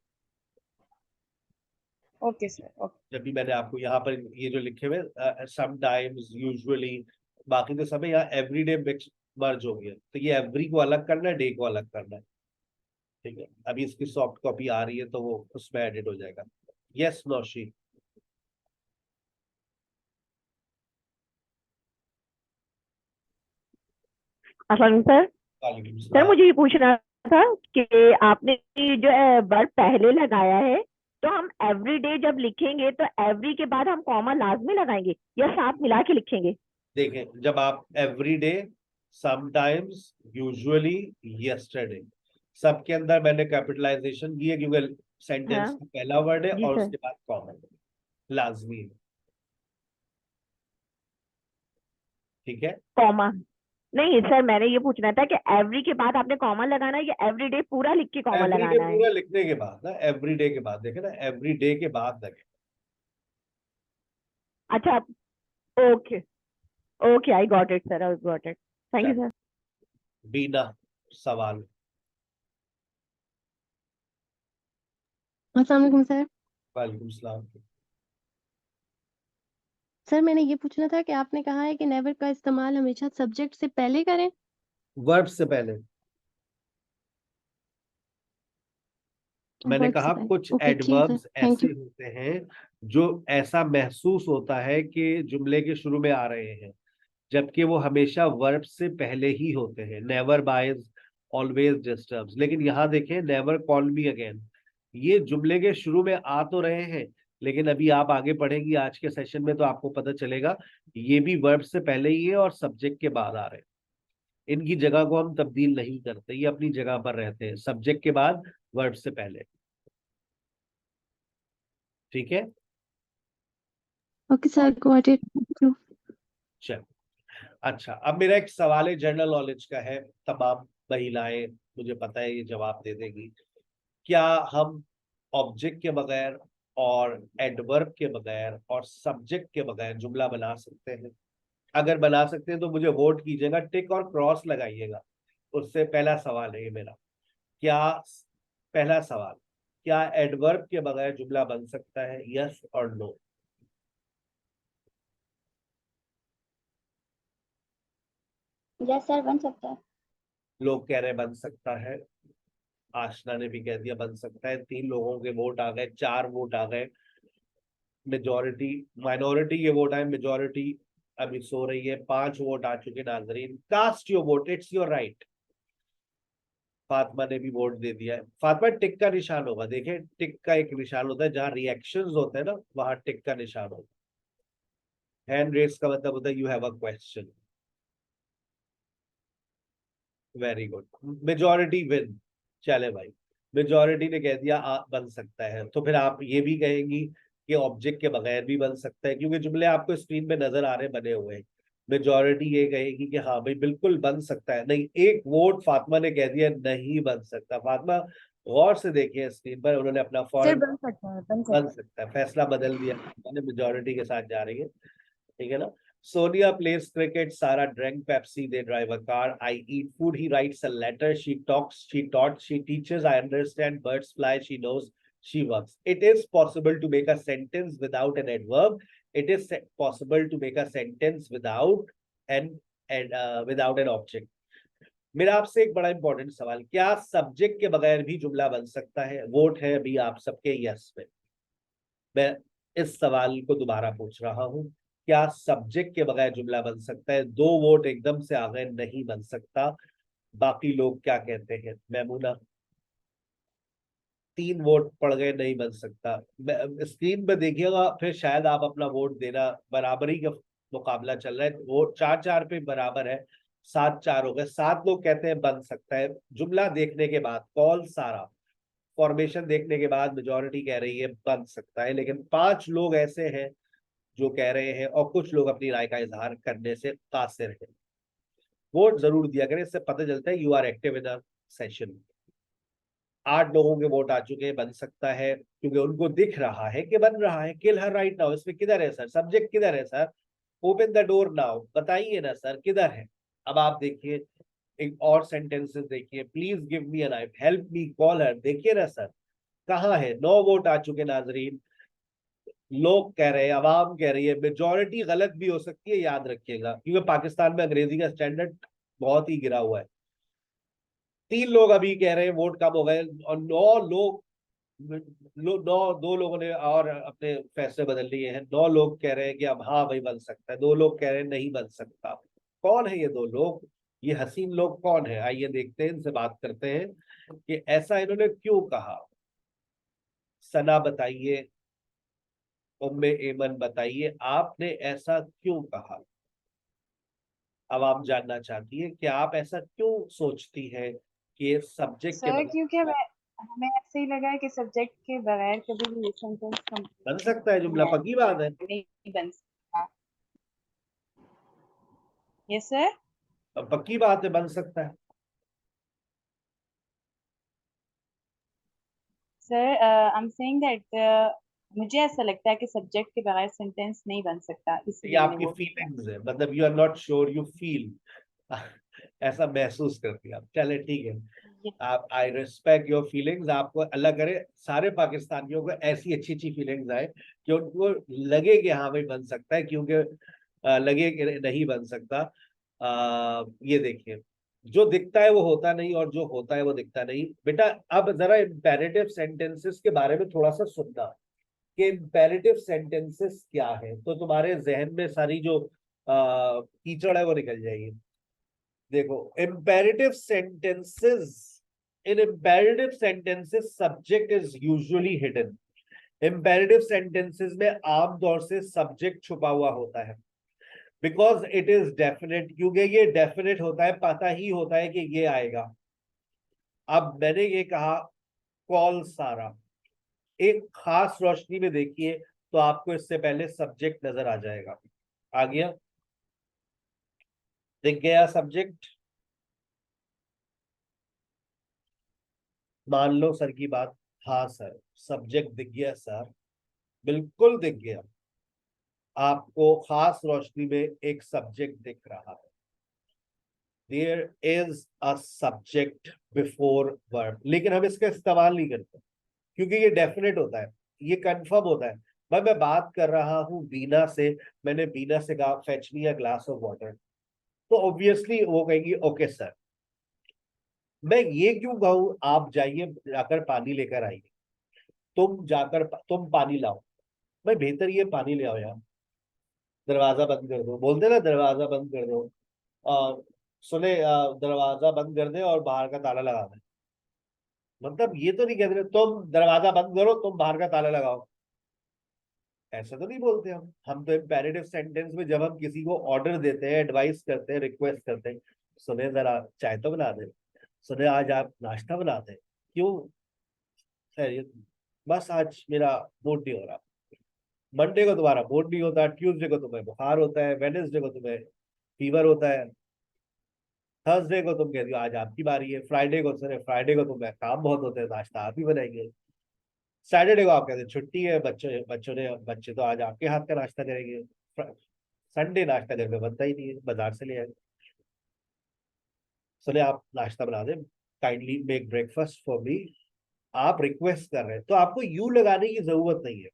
Okay sir, okay. जब भी मैंने आपको यहाँ पर ये जो लिखे हुए समटाइम्स, यूजुअली, बाकी तो सब है, यहाँ एवरीडे मिक्स मर्ज हो गया। तो ये एवरी को अलग करना है, डे को अलग करना है। ठीक है, अभी इसकी सॉफ्ट कॉपी आ रही है तो वो उसमें एडिट हो जाएगा। यस नौशी। अफन सर, वालेकुम सर सलाम। मुझे ये पूछना था कि आपने ये जो वर्ब पहले लगाया है, तो हम एवरीडे जब लिखेंगे तो एवरी के बाद हम कॉमा लाजमी लगाएंगे या साथ मिला के लिखेंगे? देखें, जब आप एवरीडे, समटाइम्स, यूजुअली, यस्टरडे, सबके अंदर मैंने कैपिटलाइजेशन की है क्योंकि सेंटेंस हाँ का पहला वर्ड है जी और सर। उसके बाद कॉमा लाजमी है। ठीक है, कॉमा नहीं सर, मैंने ये पूछना था कि एवरी के बाद आपने कॉमा लगाना है या एवरीडे पूरा लिख के कॉमा एवरीडे लगाना है? पूरा लिखने के बाद ना, एवरीडे के बाद देखे ना, एवरीडे के बाद लगे। अच्छा, okay okay, I got it sir, I got it. Thank you चल, सर। बीना, सवाल। अस्सलाम वालेकुम सर। वालेकुम सलाम। सर मैंने ये पूछना था कि आपने कहा है कि नेवर का इस्तेमाल हमेशा सब्जेक्ट से पहले करें। वर्ब से पहले मैंने वर्ब से कहा, पहले, कुछ ओके ठीक है सर, एडवर्ब्स थैंक ऐसे यू। होते हैं जो ऐसा महसूस होता है कि जुमले के शुरू में आ रहे हैं, जबकि वो हमेशा वर्ब से पहले ही होते हैं। Never buys, always disturbs. लेकिन यहाँ देखें, नेवर कॉल मी अगेन, ये जुमले के शुरू में आ तो रहे हैं, लेकिन अभी आप आगे पढ़ेंगी आज के सेशन में तो आपको पता चलेगा ये भी वर्ब से पहले ही है और सब्जेक्ट के बाद आ रहे हैं। इनकी जगह को हम तब्दील नहीं करते, ये अपनी जगह पर रहते हैं, सब्जेक्ट के बाद, वर्ब से पहले। ठीक है, okay sir, got it, thank you. चलो। अच्छा, अब मेरा एक सवाल है, जनरल नॉलेज का है। तमाम महिलाएं, मुझे पता है ये जवाब दे देगी। क्या हम ऑब्जेक्ट के बगैर और एडवर्ब के बगैर और सब्जेक्ट के बगैर जुमला बना सकते हैं? अगर बना सकते हैं तो मुझे वोट कीजिएगा, टिक और क्रॉस लगाइएगा। उससे पहला सवाल है ये मेरा। क्या, पहला सवाल, क्या एडवर्ब के बगैर जुमला बन सकता है, यस और नो? यस सर, बन सकता है। लोग कह रहे बन सकता है, आशना ने भी कह दिया बन सकता है। 3 लोगों के वोट आ गए, 4 वोट आ गए। मेजोरिटी, माइनॉरिटी के वोट आए, मेजोरिटी अभी सो रही है। 5 वोट आ चुके नाजरीन। Cast your vote, it's your right. Fatima ने भी वोट दे दिया है। फातिमा, टिक का निशान होगा, देखें टिक का एक निशान होता है, जहां रिएक्शंस होते हैं ना वहां टिक का निशान होता है। हैंड रेस का मतलब होता है you have a question. Very good, majority win. चले भाई, मेजोरिटी ने कह दिया बन सकता है, तो फिर आप ये भी कहेंगी कि ऑब्जेक्ट के बगैर भी बन सकता है, क्योंकि जुमले आपको स्क्रीन पे नजर आ रहे हैं, बने हुए हैं। मेजोरिटी ये कहेगी कि हाँ भाई बिल्कुल बन सकता है। नहीं, एक वोट फातिमा ने कह दिया नहीं बन सकता। फातिमा, गौर से देखिए स्क्रीन पर, उन्होंने अपना सर फौरन, बन सकता है, बन बन सकता सकता है, फैसला बदल दिया। मैंने मेजोरिटी के साथ जा रही है, ठीक है ना? Sonia plays cricket. Sarah drank Pepsi. They drive a car. I eat food. He writes a letter. She talks. She taught. She teaches. I understand. Birds fly. She knows. She works. It is possible to make a sentence without an adverb. It is possible to make a sentence without an without an object. मेरा आपसे एक बड़ा important सवाल, क्या subject के बगैर भी जुमला बन सकता है? वोट है अभी आप सबके यस में। मैं इस सवाल को दोबारा पूछ रहा हूं, क्या सब्जेक्ट के बगैर जुमला बन सकता है? 2 वोट एकदम से आ गए, नहीं बन सकता। बाकी लोग क्या कहते हैं? मैमूना, 3 वोट पड़ गए, नहीं बन सकता। स्क्रीन पे देखिएगा, फिर शायद आप अपना वोट देना। बराबरी का मुकाबला चल रहा है, वोट 4-4 पे बराबर है, 7-4 हो गए। 7 लोग कहते हैं बन सकता है। जुमला देखने के बाद, कॉल सारा फॉर्मेशन देखने के बाद मेजोरिटी कह रही है बन सकता है, लेकिन 5 लोग ऐसे हैं जो कह रहे हैं, और कुछ लोग अपनी राय का इजहार करने से कासिर हैं। वोट जरूर दिया करें, इससे पता चलता है you are active in a session. 8 लोगों के वोट आ चुके हैं, बन सकता है, क्योंकि उनको दिख रहा है कि बन रहा है। किल हर राइट नाउ, इसमें किधर है सर? सब्जेक्ट किधर है sir? Open the door now, बताइए ना सर किधर है? अब आप देखिए एक और सेंटेंसेस देखिए, please give me a knife, help me call her, देखिए ना सर कहाँ है? 9 वोट आ चुके नाजरीन। लोग कह रहे हैं, अवाम कह रही है, मेजोरिटी गलत भी हो सकती है, याद रखिएगा, क्योंकि पाकिस्तान में अंग्रेजी का स्टैंडर्ड बहुत ही गिरा हुआ है। 3 लोग अभी कह रहे हैं वोट कम हो गए, और 9 लोग 2 लोगों ने और अपने फैसले बदल लिए हैं। 9 लोग कह रहे हैं कि अब हाँ भाई बन सकता है, 2 लोग कह रहे हैं नहीं बन सकता। कौन है ये 2 लोग? ये हसीन लोग कौन है? आइए देखते हैं, इनसे बात करते हैं कि ऐसा इन्होंने क्यों कहा। सना बताइए, उम्मे एमन बताइए, आपने ऐसा क्यों कहा? अब आप जानना चाहती है कि आप ऐसा क्यों सोचती है कि सब्जेक्ट के सर बगैर क्योंकि हमें ऐसे ही लगा है कि सब्जेक्ट के बगैर कभी भी सेंटेंस बन सकता है जुमला, पक्की बात है। नहीं बन सकता। Yes sir. अब पक्की बात है, बन सकता है। Sir I am saying that मुझे ऐसा लगता है कि सब्जेक्ट के बगैर सेंटेंस नहीं बन सकता, ये इसलिए मैंने आपकी वो किया। फीलिंग्स है, मतलब you are not sure, you feel ऐसा महसूस करती है आप। चले ठीक है, ये- आप, आई रिस्पेक्ट योर फीलिंग्स। आपको अल्लाह करे सारे पाकिस्तानियों को ऐसी अच्छी अच्छी फीलिंग्स आए कि उनको लगे कि हाँ भाई बन सकता है, क्योंकि लगे कि नहीं बन सकता। ये देखिए, जो दिखता है वो होता नहीं, और जो होता है वो दिखता नहीं। बेटा अब जरा इम्पेरेटिव सेंटेंसेस के बारे में थोड़ा सा सुनना कि इम्पेरेटिव सेंटेंसेस क्या है, तो तुम्हारे जहन में सारी जो कीचड़ है वो निकल जाएगी। देखो, imperative sentences, in imperative sentences subject is usually hidden। imperative sentences में आमतौर से सब्जेक्ट छुपा हुआ होता है, बिकॉज इट इज डेफिनेट, क्योंकि ये डेफिनेट होता है, पता ही होता है कि ये आएगा। अब मैंने ये कहा कॉल सारा, एक खास रोशनी में देखिए तो आपको इससे पहले सब्जेक्ट नजर आ जाएगा। आ गया? दिख गया सब्जेक्ट? मान लो सर की बात, हाँ सर सब्जेक्ट दिख गया सर, बिल्कुल दिख गया। आपको खास रोशनी में एक सब्जेक्ट दिख रहा है। There is a subject before verb, लेकिन हम इसका इस्तेमाल नहीं करते क्योंकि ये डेफिनेट होता है, ये कंफर्म होता है। भाई मैं बात कर रहा हूँ बीना से, मैंने बीना से कहा fetch me a glass of water, तो ऑब्वियसली वो कहेंगी ओके सर। मैं ये क्यों कहूँ आप जाइए जाकर पानी लेकर आइए, तुम पानी लाओ, भाई बेहतर ये पानी ले आओ यार, दरवाजा बंद कर दो, बोलते ना दरवाजा बंद कर दो। सुने, दरवाजा बंद कर दे और बाहर का ताला लगा दे, मतलब ये तो नहीं कहते तुम दरवाजा बंद करो तुम बाहर का ताला लगाओ, ऐसा तो नहीं बोलते हम तो इम्पेरेटिव सेंटेंस में जब हम किसी को ऑर्डर देते हैं, एडवाइस करते हैं, रिक्वेस्ट करते हैं, सुने जरा चाय तो बना दे, सुने आज आप नाश्ता बना दे, क्यों सर? ये बस आज मेरा मूड नहीं हो रहा। मंडे को तुम्हारा मूड नहीं होता, ट्यूसडे को तुम्हें बुखार होता है, वेडनेसडे को तुम्हें फीवर होता है, थर्सडे को तुम कहती हो आज आपकी बारी है, फ्राइडे को सर फ्राइडे को तुम्हें काम बहुत होते हैं, नाश्ता आप ही बनाएंगे, सैटरडे को आप कहते हैं छुट्टी है, बच्चे तो आज आपके हाथ का नाश्ता करेंगे, संडे नाश्ता घर में बनता ही नहीं है, बाजार से ले आए। सुने आप नाश्ता बना दें, kindly make breakfast for me, आप रिक्वेस्ट कर रहे हैं तो आपको यू लगाने की जरूरत नहीं है,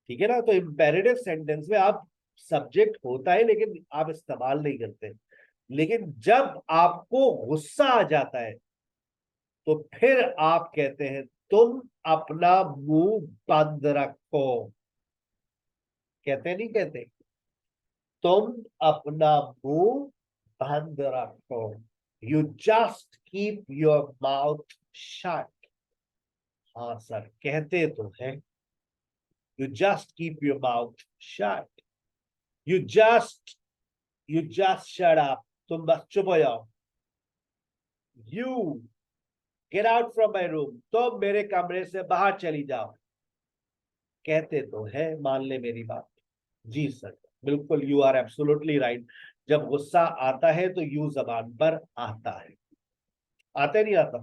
ठीक है ना? तो इम्पेरेटिव सेंटेंस में आप सब्जेक्ट होता है लेकिन आप इस्तेमाल नहीं करते। लेकिन जब आपको गुस्सा आ जाता है तो फिर आप कहते हैं तुम अपना मुंह बंद रखो। कहते नहीं कहते? तुम अपना मुंह बंद रखो। You just keep your mouth shut. हाँ सर, कहते तो है। You just keep your mouth shut. You just shut up. तुम बस चुप हो जाओ। You get out from my room. तुम मेरे कमरे से बाहर चली जाओ। कहते तो है, मान ले मेरी बात। जी सर, बिल्कुल, यू आर एब्सोल्युटली राइट। जब गुस्सा आता है तो यू जबान पर आता है। आते नहीं आता?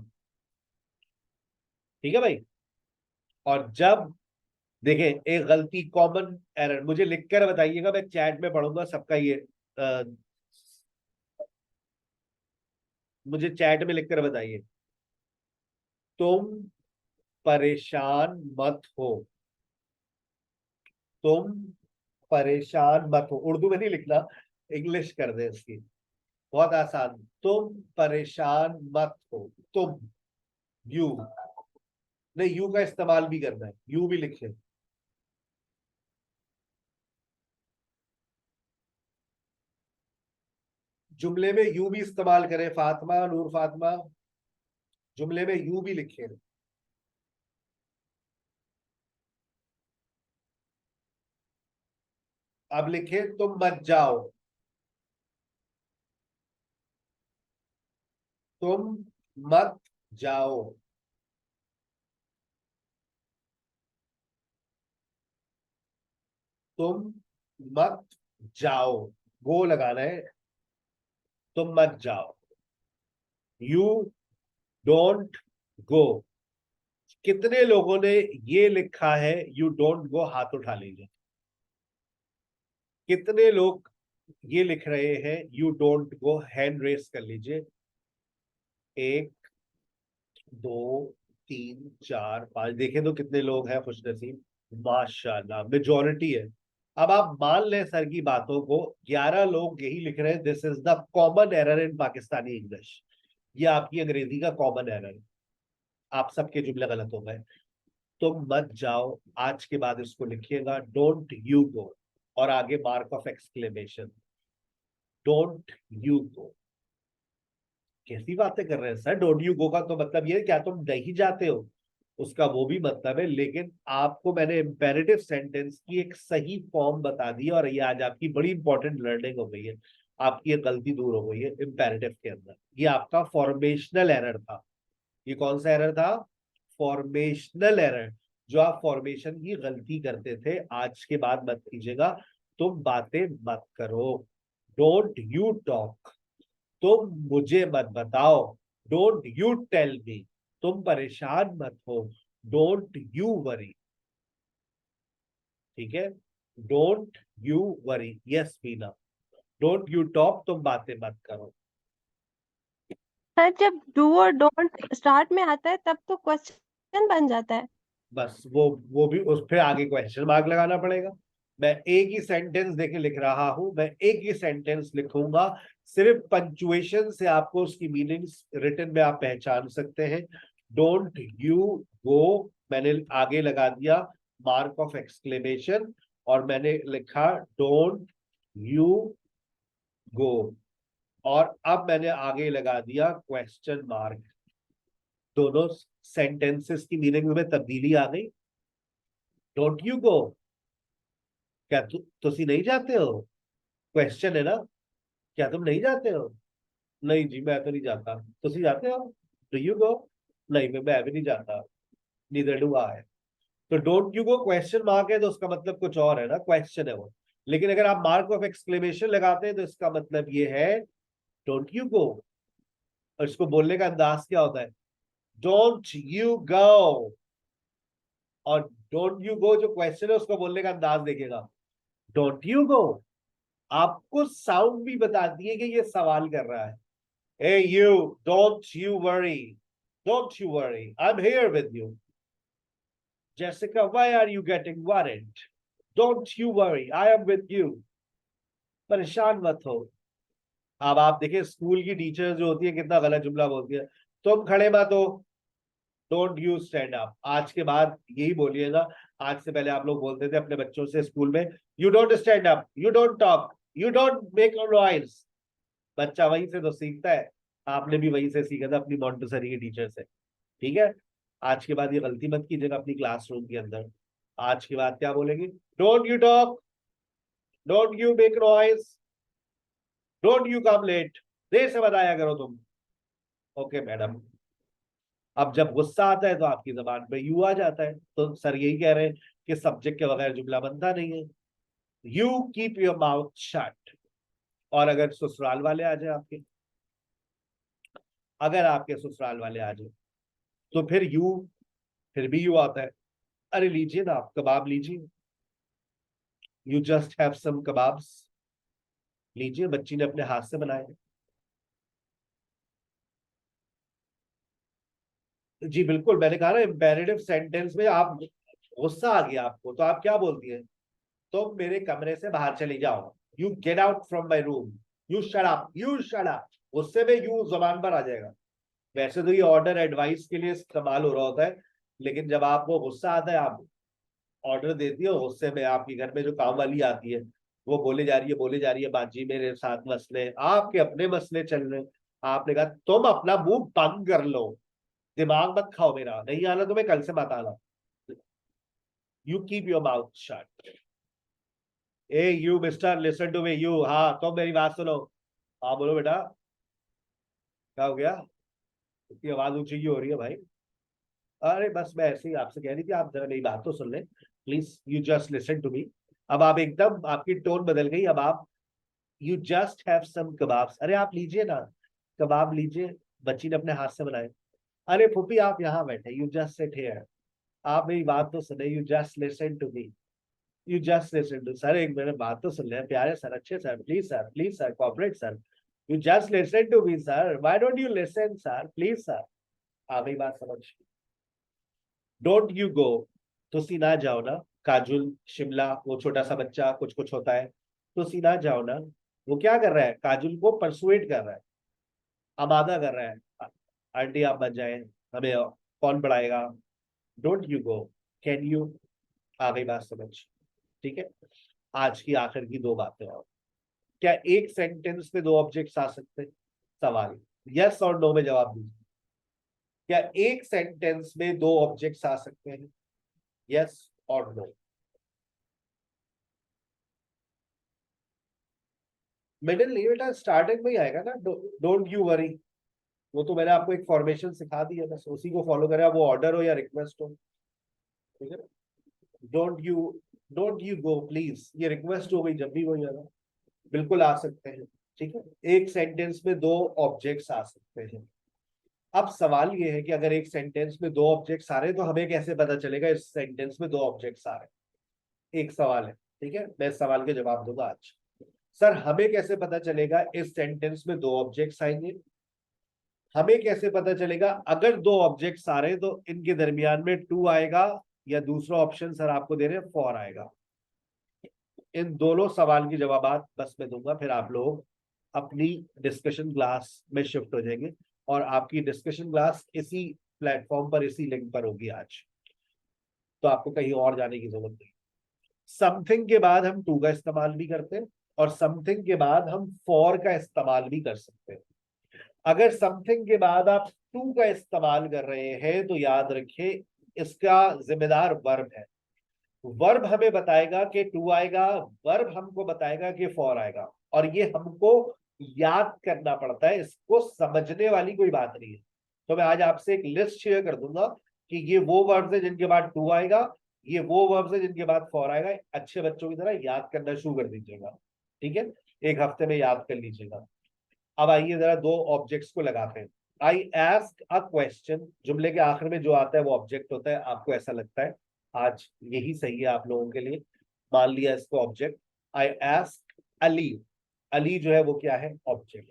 ठीक है भाई। और जब देखें, एक गलती, कॉमन एरर, मुझे लिख कर बताइएगा, मैं चैट में पढ़ूंगा सबका ये। अ, मुझे चैट में लिखकर बताइए। तुम परेशान मत हो। तुम परेशान मत हो। उर्दू में नहीं लिखना, इंग्लिश कर दे इसकी, बहुत आसान। तुम परेशान मत हो। तुम, यू नहीं, यू का इस्तेमाल भी करना है, यू भी लिखे। जुमले में यू भी इस्तेमाल करें, फातिमा, नूर फातिमा, जुमले में यू भी लिखे। अब लिखे तुम मत जाओ। तुम मत जाओ। तुम मत जाओ, गो लगाना है। तुम मत जाओ। You don't go. कितने लोगों ने ये लिखा है यू डोंट गो? हाथ उठा लीजिए। कितने लोग ये लिख रहे हैं you don't go? Hand raise कर लीजिए। एक, दो, तीन, चार, पांच, देखें तो कितने लोग हैं खुशनसीब। माशाल्लाह, मेजोरिटी है। अब आप मान लें सर की बातों को, 11 लोग यही लिख रहे हैं this is the common error in Pakistani English. ये आपकी अंग्रेजी का कॉमन एरर है। आप सबके जुमले गलत हो गए। तुम मत जाओ, आज के बाद इसको लिखिएगा डोंट यू गो, और आगे mark of exclamation. Don't you गो। कैसी बातें कर रहे हैं सर? डोंट यू गो का तो मतलब ये है क्या तुम नहीं जाते हो, उसका वो भी मतलब है। लेकिन आपको मैंने इंपेरेटिव सेंटेंस की एक सही फॉर्म बता दी, और ये आज आपकी बड़ी इंपॉर्टेंट लर्निंग हो गई है। आपकी ये गलती दूर हो गई है इंपेरेटिव के अंदर। ये आपका फॉर्मेशनल एरर था। ये कौन सा एरर था? Formational error. जो आप फॉर्मेशन की गलती करते थे, आज के बाद मत कीजिएगा। तुम बातें मत करो। Don't you talk. तुम मुझे मत बताओ। Don't you tell me. तुम परेशान मत हो। Don't you worry. ठीक है? Don't you worry. Yes Meena. Don't you talk. तुम बातें मत करो। सर जब डू और डोंट स्टार्ट में आता है तब तो क्वेश्चन बन जाता है। बस वो भी उस पे आगे क्वेश्चन मार्क लगाना पड़ेगा। मैं एक ही सेंटेंस देखे लिख रहा हूं, मैं एक ही सेंटेंस लिखूंगा। सिर्फ पंचुएशन से आपको उसकी मीनिंग्स रिटन में आप पहचान सकते हैं। डोंट यू गो, मैंने आगे लगा दिया मार्क ऑफ एक्सक्लेमेशन, और मैंने लिखा डोंट यू गो, और अब मैंने आगे लगा दिया क्वेश्चन मार्क। दोनों सेंटेंसेस की मीनिंग में तब्दीली आ गई। डोंट यू गो, क्या तुसी नहीं जाते हो? क्वेश्चन है ना। क्या तुम नहीं जाते हो? नहीं जी, मैं तो नहीं जाता। तुसी जाते हो? Do you go? नहीं, मैं भी नहीं जाता। Neither do I. तो don't you go question mark है, तो उसका मतलब कुछ और है ना, क्वेश्चन है वो। लेकिन अगर आप मार्क ऑफ एक्सक्लेमेशन लगाते हैं तो इसका मतलब ये है डोंट यू गो। और इसको बोलने का अंदाज क्या होता है? डोंट यू गो। और डोंट यू गो जो क्वेश्चन है उसको बोलने का अंदाज देखिएगा, डोंट यू गो। आपको साउंड भी बताती है कि ये सवाल कर रहा है। Hey you, don't you worry. Don't you worry. I'm here with you. Jessica, why are you getting worried? Don't you worry. I am with you. परेशान मत हो। अब आप देखिए स्कूल की टीचर जो होती है कितना गलत जुमला बोलती है, तुम खड़े मत हो, डोंट यूज स्टैंड अप। आज के बाद यही बोलिएगा। आज से पहले आप लोग बोलते थे अपने बच्चों से स्कूल में, you don't stand up, you don't talk, you don't make noise. बच्चा वहीं से तो सीखता है। आपने भी वहीं से सीखा था अपनी मॉन्टेसरी की टीचर से। ठीक है, आज के बाद ये गलती मत कीजिएगा अपनी क्लासरूम के अंदर। आज के बाद क्या बोलेंगे? Don't you talk, don't you make noise, don't you come late. देर से बताया करो तुम। Okay madam. अब जब गुस्सा आता है तो आपकी जबान पे यू आ जाता है, तो सर यही कह रहे हैं कि सब्जेक्ट के बगैर जुमला बनता नहीं है। You keep your mouth shut. और अगर ससुराल वाले आ जाए आपके, अगर आपके ससुराल वाले आ जाए तो फिर यू, फिर भी यू आता है। अरे लीजिए ना आप कबाब लीजिए, you just have some kebabs. लीजिए, बच्ची ने अपने हाथ से बनाए। जी बिल्कुल, मैंने कहा ना इम्पेरेटिव सेंटेंस में आप, गुस्सा आ गया आपको तो आप क्या बोलती है? तुम मेरे कमरे से बाहर चली जाओ, you get out from my room, you shut up, you shut up. गुस्से में यू जबान पर आ जाएगा। वैसे तो ये ऑर्डर एडवाइस के लिए इस्तेमाल हो रहा होता है, लेकिन जब आपको गुस्सा आता है, आप ऑर्डर देती हो गुस्से में, आपके घर में जो काम वाली आती है वो बोले जा रही है, बोले जा रही है, बाजी मेरे साथ मसले, आपके अपने मसले चल रहे हैं। आपने कहा तुम अपना मुंह बंद कर लो, दिमाग मत खाओ मेरा, नहीं आना तुम्हें कल से मत आना। You keep your mouth shut. ए you mister, listen to me, you, हाँ तुम मेरी बात सुनो। हाँ बोलो बेटा, क्या हो गया? इतनी आवाज ऊंची क्यों हो रही है भाई? अरे बस मैं ऐसे ही आपसे कह रही थी, आप जरा मेरी बात तो सुन लें please, you just listen to me. अब आप एकदम, आपकी टोन बदल गई। अब आप, you just have some kebabs. अरे आप लीजिए ना, कबाब लीजिए, बच्ची ने अपने हाथ से बनाए। अरे फूफी आप यहाँ बैठे, यू जस्ट सिट हियर। आप मेरी बात तो सुने, you just listen to me, you just listen to. Sir एक मेरे बात तो सुन ले प्यारे सर, अच्छे sir, please sir cooperate sir, you just listen to me sir, why don't you listen sir, please sir. आप मेरी बात समझ। डोंट यू गो, तुसी ना जाओ ना। काजुल, शिमला, वो छोटा सा बच्चा कुछ कुछ होता है, तुसी ना जाओ ना। वो क्या कर रहा है? काजुल को परसुएट कर रहा है, आमादा कर रहा है। आंटी आप बच जाए, हमें कौन पढ़ाएगा? Don't you go, can you. आ गई बात समझ? ठीक है। आज की आखिर की दो बातें और, क्या एक सेंटेंस में दो ऑब्जेक्ट्स आ सकते हैं? सवाल, यस और नो में जवाब दीजिए। क्या एक सेंटेंस में दो ऑब्जेक्ट्स आ सकते हैं? यस और नो। मिडिल नहीं बेटा, स्टार्टिंग में ही आएगा ना। डोंट यू वरी, वो तो मैंने आपको एक फॉर्मेशन सिखा दी है, बस उसी को फॉलो करें, वो ऑर्डर हो या रिक्वेस्ट हो। ठीक है। डोंट यू गो प्लीज, ये रिक्वेस्ट हो गई, जब भी वही आना बिल्कुल आ सकते हैं। ठीक है, एक सेंटेंस में दो ऑब्जेक्ट्स आ सकते हैं। अब सवाल ये है कि अगर एक सेंटेंस में दो ऑब्जेक्ट्स आ रहे हैं तो हमें कैसे पता चलेगा इस सेंटेंस में दो ऑब्जेक्ट्स आ रहे हैं? एक सवाल है। ठीक है, मैं इस सवाल के जवाब दूंगा आज। सर हमें कैसे पता चलेगा इस सेंटेंस में दो ऑब्जेक्ट्स आएंगे? हमें कैसे पता चलेगा अगर दो ऑब्जेक्ट्स आ रहे हैं तो इनके दरमियान में टू आएगा, या दूसरा ऑप्शन सर आपको दे रहे हैं फॉर आएगा? इन दोनों सवाल की जवाब बस मैं दूंगा, फिर आप लोग अपनी डिस्कशन क्लास में शिफ्ट हो जाएंगे, और आपकी डिस्कशन क्लास इसी प्लेटफॉर्म पर, इसी लिंक पर होगी आज, तो आपको कहीं और जाने की जरूरत नहीं। समथिंग के बाद हम टू का इस्तेमाल भी करते हैं, और समथिंग के बाद हम फॉर का इस्तेमाल भी कर सकते हैं। अगर समथिंग के बाद आप टू का इस्तेमाल कर रहे हैं तो याद रखिए इसका जिम्मेदार वर्ब है। वर्ब हमें बताएगा कि टू आएगा, वर्ब हमको बताएगा कि फॉर आएगा, और ये हमको याद करना पड़ता है, इसको समझने वाली कोई बात नहीं है। तो मैं आज आपसे एक लिस्ट शेयर कर दूंगा कि ये वो वर्ब्स है जिनके बाद टू आएगा, ये वो वर्ब्स है जिनके बाद फॉर आएगा। अच्छे बच्चों की तरह याद करना शुरू कर दीजिएगा। ठीक है, एक हफ्ते में याद कर लीजिएगा। अब आइए जरा दो ऑब्जेक्ट्स को लगाते हैं। आई एस्क अ क्वेश्चन, जुमले के आखिर में जो आता है वो ऑब्जेक्ट होता है। आपको ऐसा लगता है आज यही सही है आप लोगों के लिए, मान लिया इसको ऑब्जेक्ट। आई एस्क अली, अली जो है वो क्या है? ऑब्जेक्ट।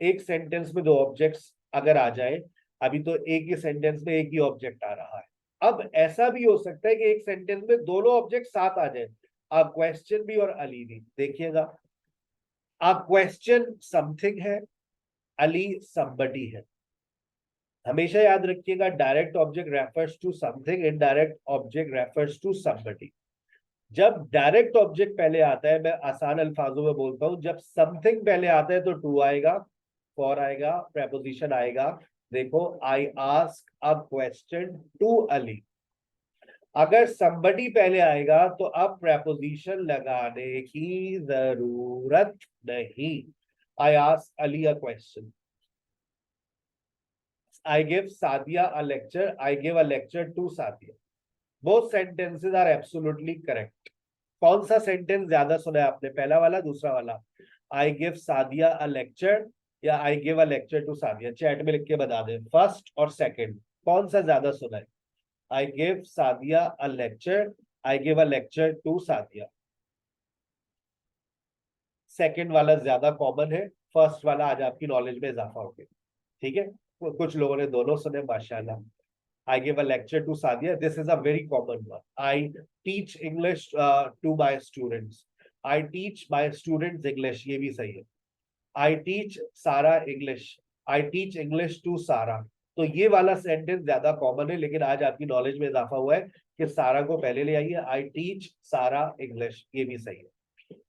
एक सेंटेंस में दो ऑब्जेक्ट्स अगर आ जाए, अभी तो एक ही सेंटेंस में एक ही ऑब्जेक्ट आ रहा है। अब ऐसा भी हो सकता है कि एक सेंटेंस में दोनों ऑब्जेक्ट साथ आ जाए, अब क्वेश्चन भी और अली भी। देखिएगा, A question समथिंग है, अली somebody है। हमेशा याद रखिएगा, direct object refers to something, indirect object refers to somebody. जब डायरेक्ट ऑब्जेक्ट पहले आता है, मैं आसान अल्फाजों में बोलता हूं, जब समथिंग पहले आता है तो टू आएगा, फॉर आएगा, प्रेपोजिशन आएगा। देखो, I ask a question to Ali. अगर somebody पहले आएगा तो अब प्रेपोजिशन लगाने की जरूरत नहीं। I ask Ali a question, I give Sadia a lecture, I give a lecture to Sadia. Both sentences are absolutely correct. कौन सा सेंटेंस ज्यादा सुना है आपने, पहला वाला दूसरा वाला? I give Sadia a lecture या I give a lecture to Sadia? Chat में लिख के बता दें, फर्स्ट और सेकंड कौन सा ज्यादा सुना है? I give Sadia a lecture, I give a lecture to Sadia. Second वाला ज्यादा कॉमन है, फर्स्ट वाला आज आपकी नॉलेज में इजाफा हो गया। ठीक है, कुछ लोगों ने दोनों सुने, माशाल्लाह। I give a lecture to Sadia. This is a very common one. I teach English to my students. I teach my students English. ये भी सही है। I teach Sarah English. I teach English to Sarah. तो ये वाला sentence ज्यादा common है, लेकिन आज आपकी नॉलेज में इजाफा हुआ है कि सारा को पहले ले आइए। I teach Sarah English. ये भी सही है।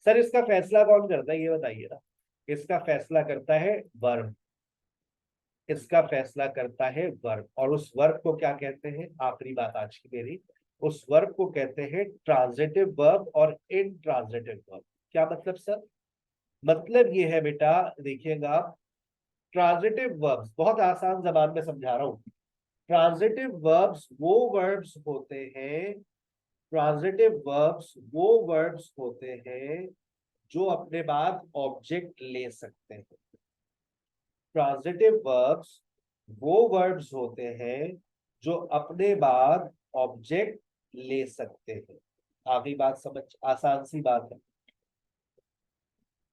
सर इसका फैसला कौन करता है, ये बताइए ना। इसका फैसला करता है वर्ब। इसका फैसला करता है वर्ब, और उस वर्ब को क्या कहते हैं? आखिरी बात आज की मेरी, उस वर्ब को कहते हैं ट्रांजिटिव वर्ब और इनट्रांजिटिव वर्ब। क्या मतलब सर? मतलब ये है बेटा, देखिएगा, ट्रांजिटिव वर्ब्स बहुत आसान जबान में समझा रहा हूं। ट्रांजिटिव वर्ब्स वो वर्ब्स होते हैं, ट्रांजिटिव वर्ब्स वो वर्ब्स होते हैं जो अपने बाद ऑब्जेक्ट ले सकते हैं। ट्रांजिटिव वर्ब्स वो वर्ब्स होते हैं जो अपने बाद ऑब्जेक्ट ले सकते हैं। आगे बात समझ, आसान सी बात है।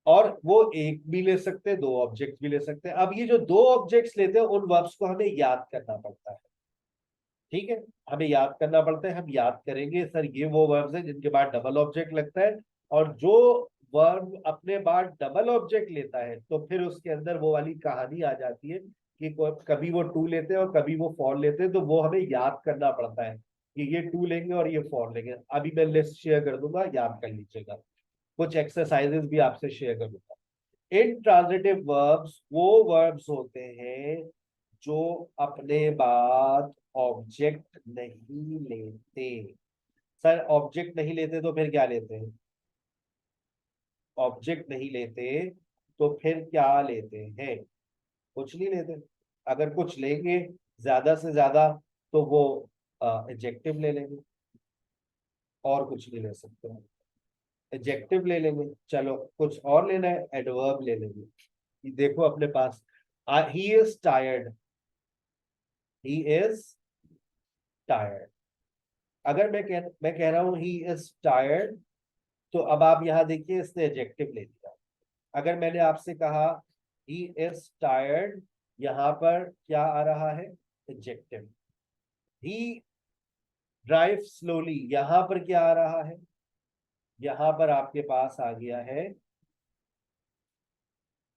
और वो एक भी ले सकते हैं, दो ऑब्जेक्ट भी ले सकते हैं। अब ये जो दो ऑब्जेक्ट्स लेते हैं, उन वर्ब्स को हमें याद करना पड़ता है। ठीक है, हमें याद करना पड़ता है। हम याद करेंगे सर ये वो वर्ब्स हैं जिनके बाद डबल ऑब्जेक्ट लगता है, और जो वर्ब अपने बाद डबल ऑब्जेक्ट लेता है तो फिर उसके अंदर वो वाली कहानी आ जाती है कि कभी वो टू लेते हैं और कभी वो फॉर लेते हैं। तो वो हमें याद करना पड़ता है कि ये टू लेंगे और ये फॉर लेंगे। अभी मैं लिस्ट शेयर कर दूंगा, याद कर लीजिएगा। कुछ एक्सरसाइजेस भी आपसे शेयर करूंगा। इनट्रांजिटिव वर्ब्स वो वर्ब्स होते हैं जो अपने बाद ऑब्जेक्ट नहीं लेते। सर ऑब्जेक्ट नहीं लेते तो फिर क्या लेते हैं? ऑब्जेक्ट नहीं लेते तो फिर क्या लेते हैं? कुछ नहीं लेते। अगर कुछ लेंगे ज्यादा से ज्यादा तो वो एडजेक्टिव ले लेंगे, और कुछ नहीं ले सकते। एडजेक्टिव ले लेंगे, चलो कुछ और लेना है, एडवर्ब ले लेंगे। देखो अपने पास, he is tired, he is tired. अगर मैं कह रहा हूं ही इज टायर्ड, तो अब आप यहां देखिए, इसने एडजेक्टिव ले लिया। अगर मैंने आपसे कहा ही इज टायर्ड, यहां पर क्या आ रहा है? एडजेक्टिव। ही ड्राइव स्लोली, यहां पर क्या आ रहा है? यहां पर आपके पास आ गया है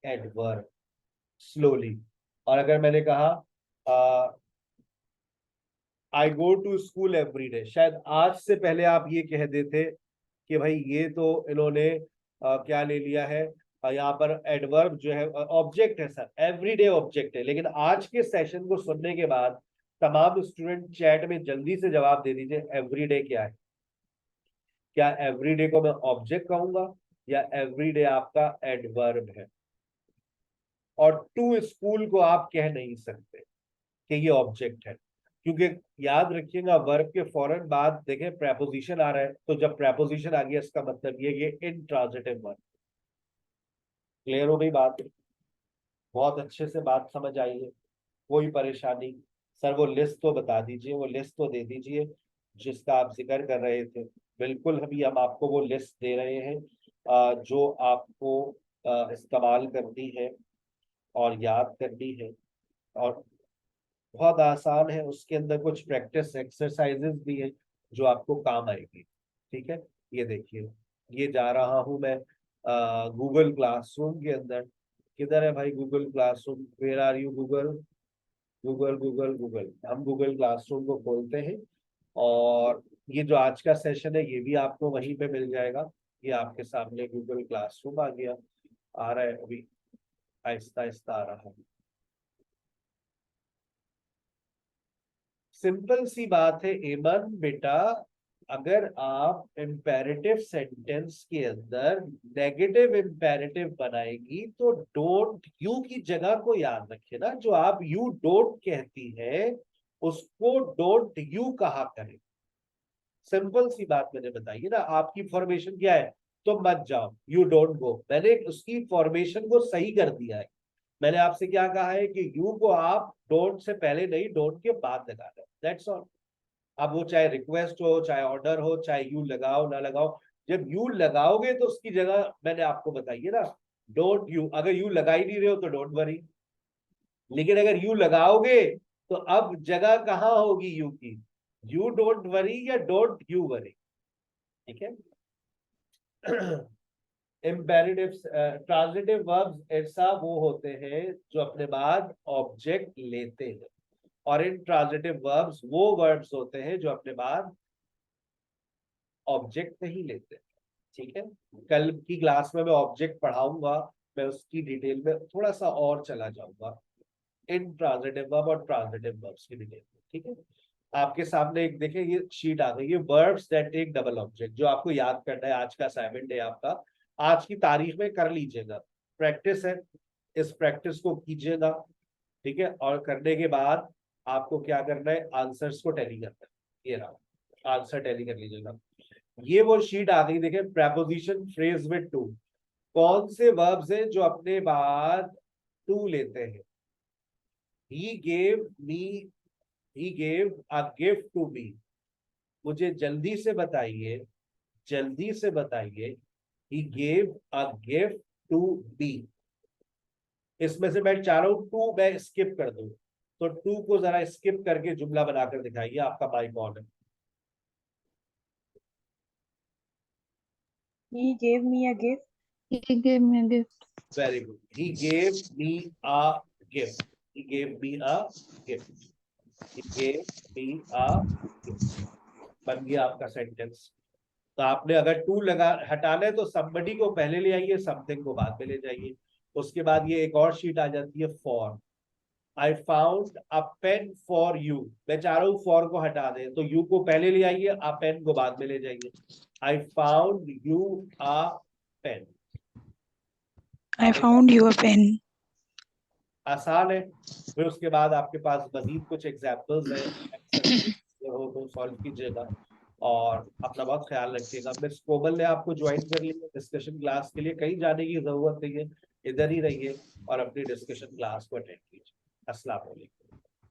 एडवर्ब, स्लोली। और अगर मैंने कहा I go to school every day, शायद आज से पहले आप ये कह देते कि भाई ये तो इन्होंने क्या ले लिया है, यहाँ पर एडवर्ब जो है ऑब्जेक्ट है सर, एवरीडे ऑब्जेक्ट है। लेकिन आज के सेशन को सुनने के बाद तमाम स्टूडेंट चैट में जल्दी से जवाब दे दीजिए, एवरीडे क्या है? क्या एवरीडे को मैं ऑब्जेक्ट कहूंगा या एवरीडे आपका एडवर्ब है? और टू स्कूल को आप कह नहीं सकते कि ये ऑब्जेक्ट है, क्योंकि याद रखिएगा वर्ब के फौरन बाद देखें प्रेपोजिशन आ रहा है, तो जब प्रेपोजिशन आ गया इसका मतलब ये इंट्रांजिटिव वर्ब। क्लियर हो गई बात? बहुत अच्छे से बात समझ आई है? कोई परेशानी? सर वो लिस्ट तो बता दीजिए, वो लिस्ट तो दे दीजिए जिसका आप जिक्र कर रहे थे। बिल्कुल हम आपको वो लिस्ट दे रहे हैं जो आपको इस्तेमाल करनी है और याद करनी है, और बहुत आसान है। उसके अंदर कुछ प्रैक्टिस एक्सरसाइजेस भी है जो आपको काम आएगी। ठीक है, ये देखिए, ये जा रहा हूं मैं गूगल क्लासरूम के अंदर। किधर है भाई Google classroom? Where are you Google? Google Google Google. हम गूगल क्लासरूम को खोलते हैं और ये जो आज का सेशन है ये भी आपको वहीं पे मिल जाएगा। ये आपके सामने गूगल क्लासरूम आ गया, आ रहा है अभी, आहिस्ता आहिस्ता आ रहा है। सिंपल सी बात है एमन बेटा, अगर आप इम्पेरेटिव सेंटेंस के अंदर नेगेटिव इम्पेरेटिव बनाएगी तो डोंट यू की जगह को याद रखिए ना। जो आप यू डोंट कहती है उसको डोंट यू कहा करें। सिंपल सी बात मैंने बताई है ना। आपकी फॉर्मेशन क्या है? तो मत जाओ, यू डोंट गो। मैंने उसकी फॉर्मेशन को सही कर दिया है। मैंने आपसे क्या कहा है कि यू को आप डोंट से पहले नहीं, डोंट के बाद लगाना है, दैट्स ऑल। अब वो चाहे रिक्वेस्ट हो, चाहे ऑर्डर हो, चाहे यू लगाओ ना लगाओ, जब यू लगाओगे तो उसकी जगह मैंने आपको बताई है ना, डोंट यू। अगर यू लगा ही नहीं रहे हो तो डोंट वरी, लेकिन अगर यू लगाओगे तो अब जगह कहाँ होगी यू की? यू डोंट वरी या डोंट यू वरी, ठीक है। इम्पेरेटिव ट्रांजिटिव वर्ब्स ऐसा वो होते हैं जो अपने बाद ऑब्जेक्ट लेते हैं, और इन ट्रांजिटिव वर्ब्स वो वर्ब्स होते हैं जो अपने बाद ऑब्जेक्ट नहीं लेते, ठीक है। कल की क्लास में मैं ऑब्जेक्ट पढ़ाऊंगा, मैं उसकी डिटेल में थोड़ा सा और चला जाऊंगा, इन ट्रांजिटिव वर्ब और ट्रांजिटिव वर्ब्स की डिटेल में, ठीक है। आपके सामने एक देखिए ये शीट आ गई है, verbs that take double object, जो आपको याद करना है। आज का असाइनमेंट है आपका, आज की तारीख में कर लीजिएगा, प्रैक्टिस है, इस प्रैक्टिस को कीजिएगा, ठीक है। और करने के बाद आपको क्या करना है? आंसर्स को टैली करना है। ये रहा आंसर, टैली कर लीजिएगा। ये वो शीट आ गई, देखिए प्रेपोजिशन फ्रेज विद टू। कौन से वर्ब्स हैं जो अपने बाद टू लेते हैं? He gave a gift to me। मुझे जल्दी से बताइए, जल्दी से बताइए, he gave a gift to me। इसमें से मैं चाह रहा हूं टू मैं स्किप कर दूं, तो टू को जरा स्किप करके जुमला बनाकर दिखाइए। आपका माइक ऑन है। He gave me a gift. He gave me a gift. Very good. He gave me a gift। He gave me a gift। He gave me a gift। बन गया आपका सेंटेंस। तो आपने अगर टू लगा हटाना है तो somebody को पहले ले आइए, something को बाद में ले जाइए। उसके बाद ये एक और शीट आ जाती है for. I found a pen for you. मैं चाह रहा हूँ फॉर को हटा दें, तो यू को पहले ले आइए, आ पेन को बाद में ले जाइए। I found you a pen. I found you a pen। आसान है। फिर उसके बाद आपके पास मजीद कुछ एग्जाम्पल्स है, हो तो सॉल्व कीजिएगा और अपना बहुत ख्याल रखिएगा। मिस कोमल ने आपको ज्वाइन कर लिया डिस्कशन क्लास के लिए, कहीं जाने की जरूरत नहीं है, इधर ही रहिए और अपनी डिस्कशन क्लास को अटेंड कीजिए। अस्सलाम वालेकुम।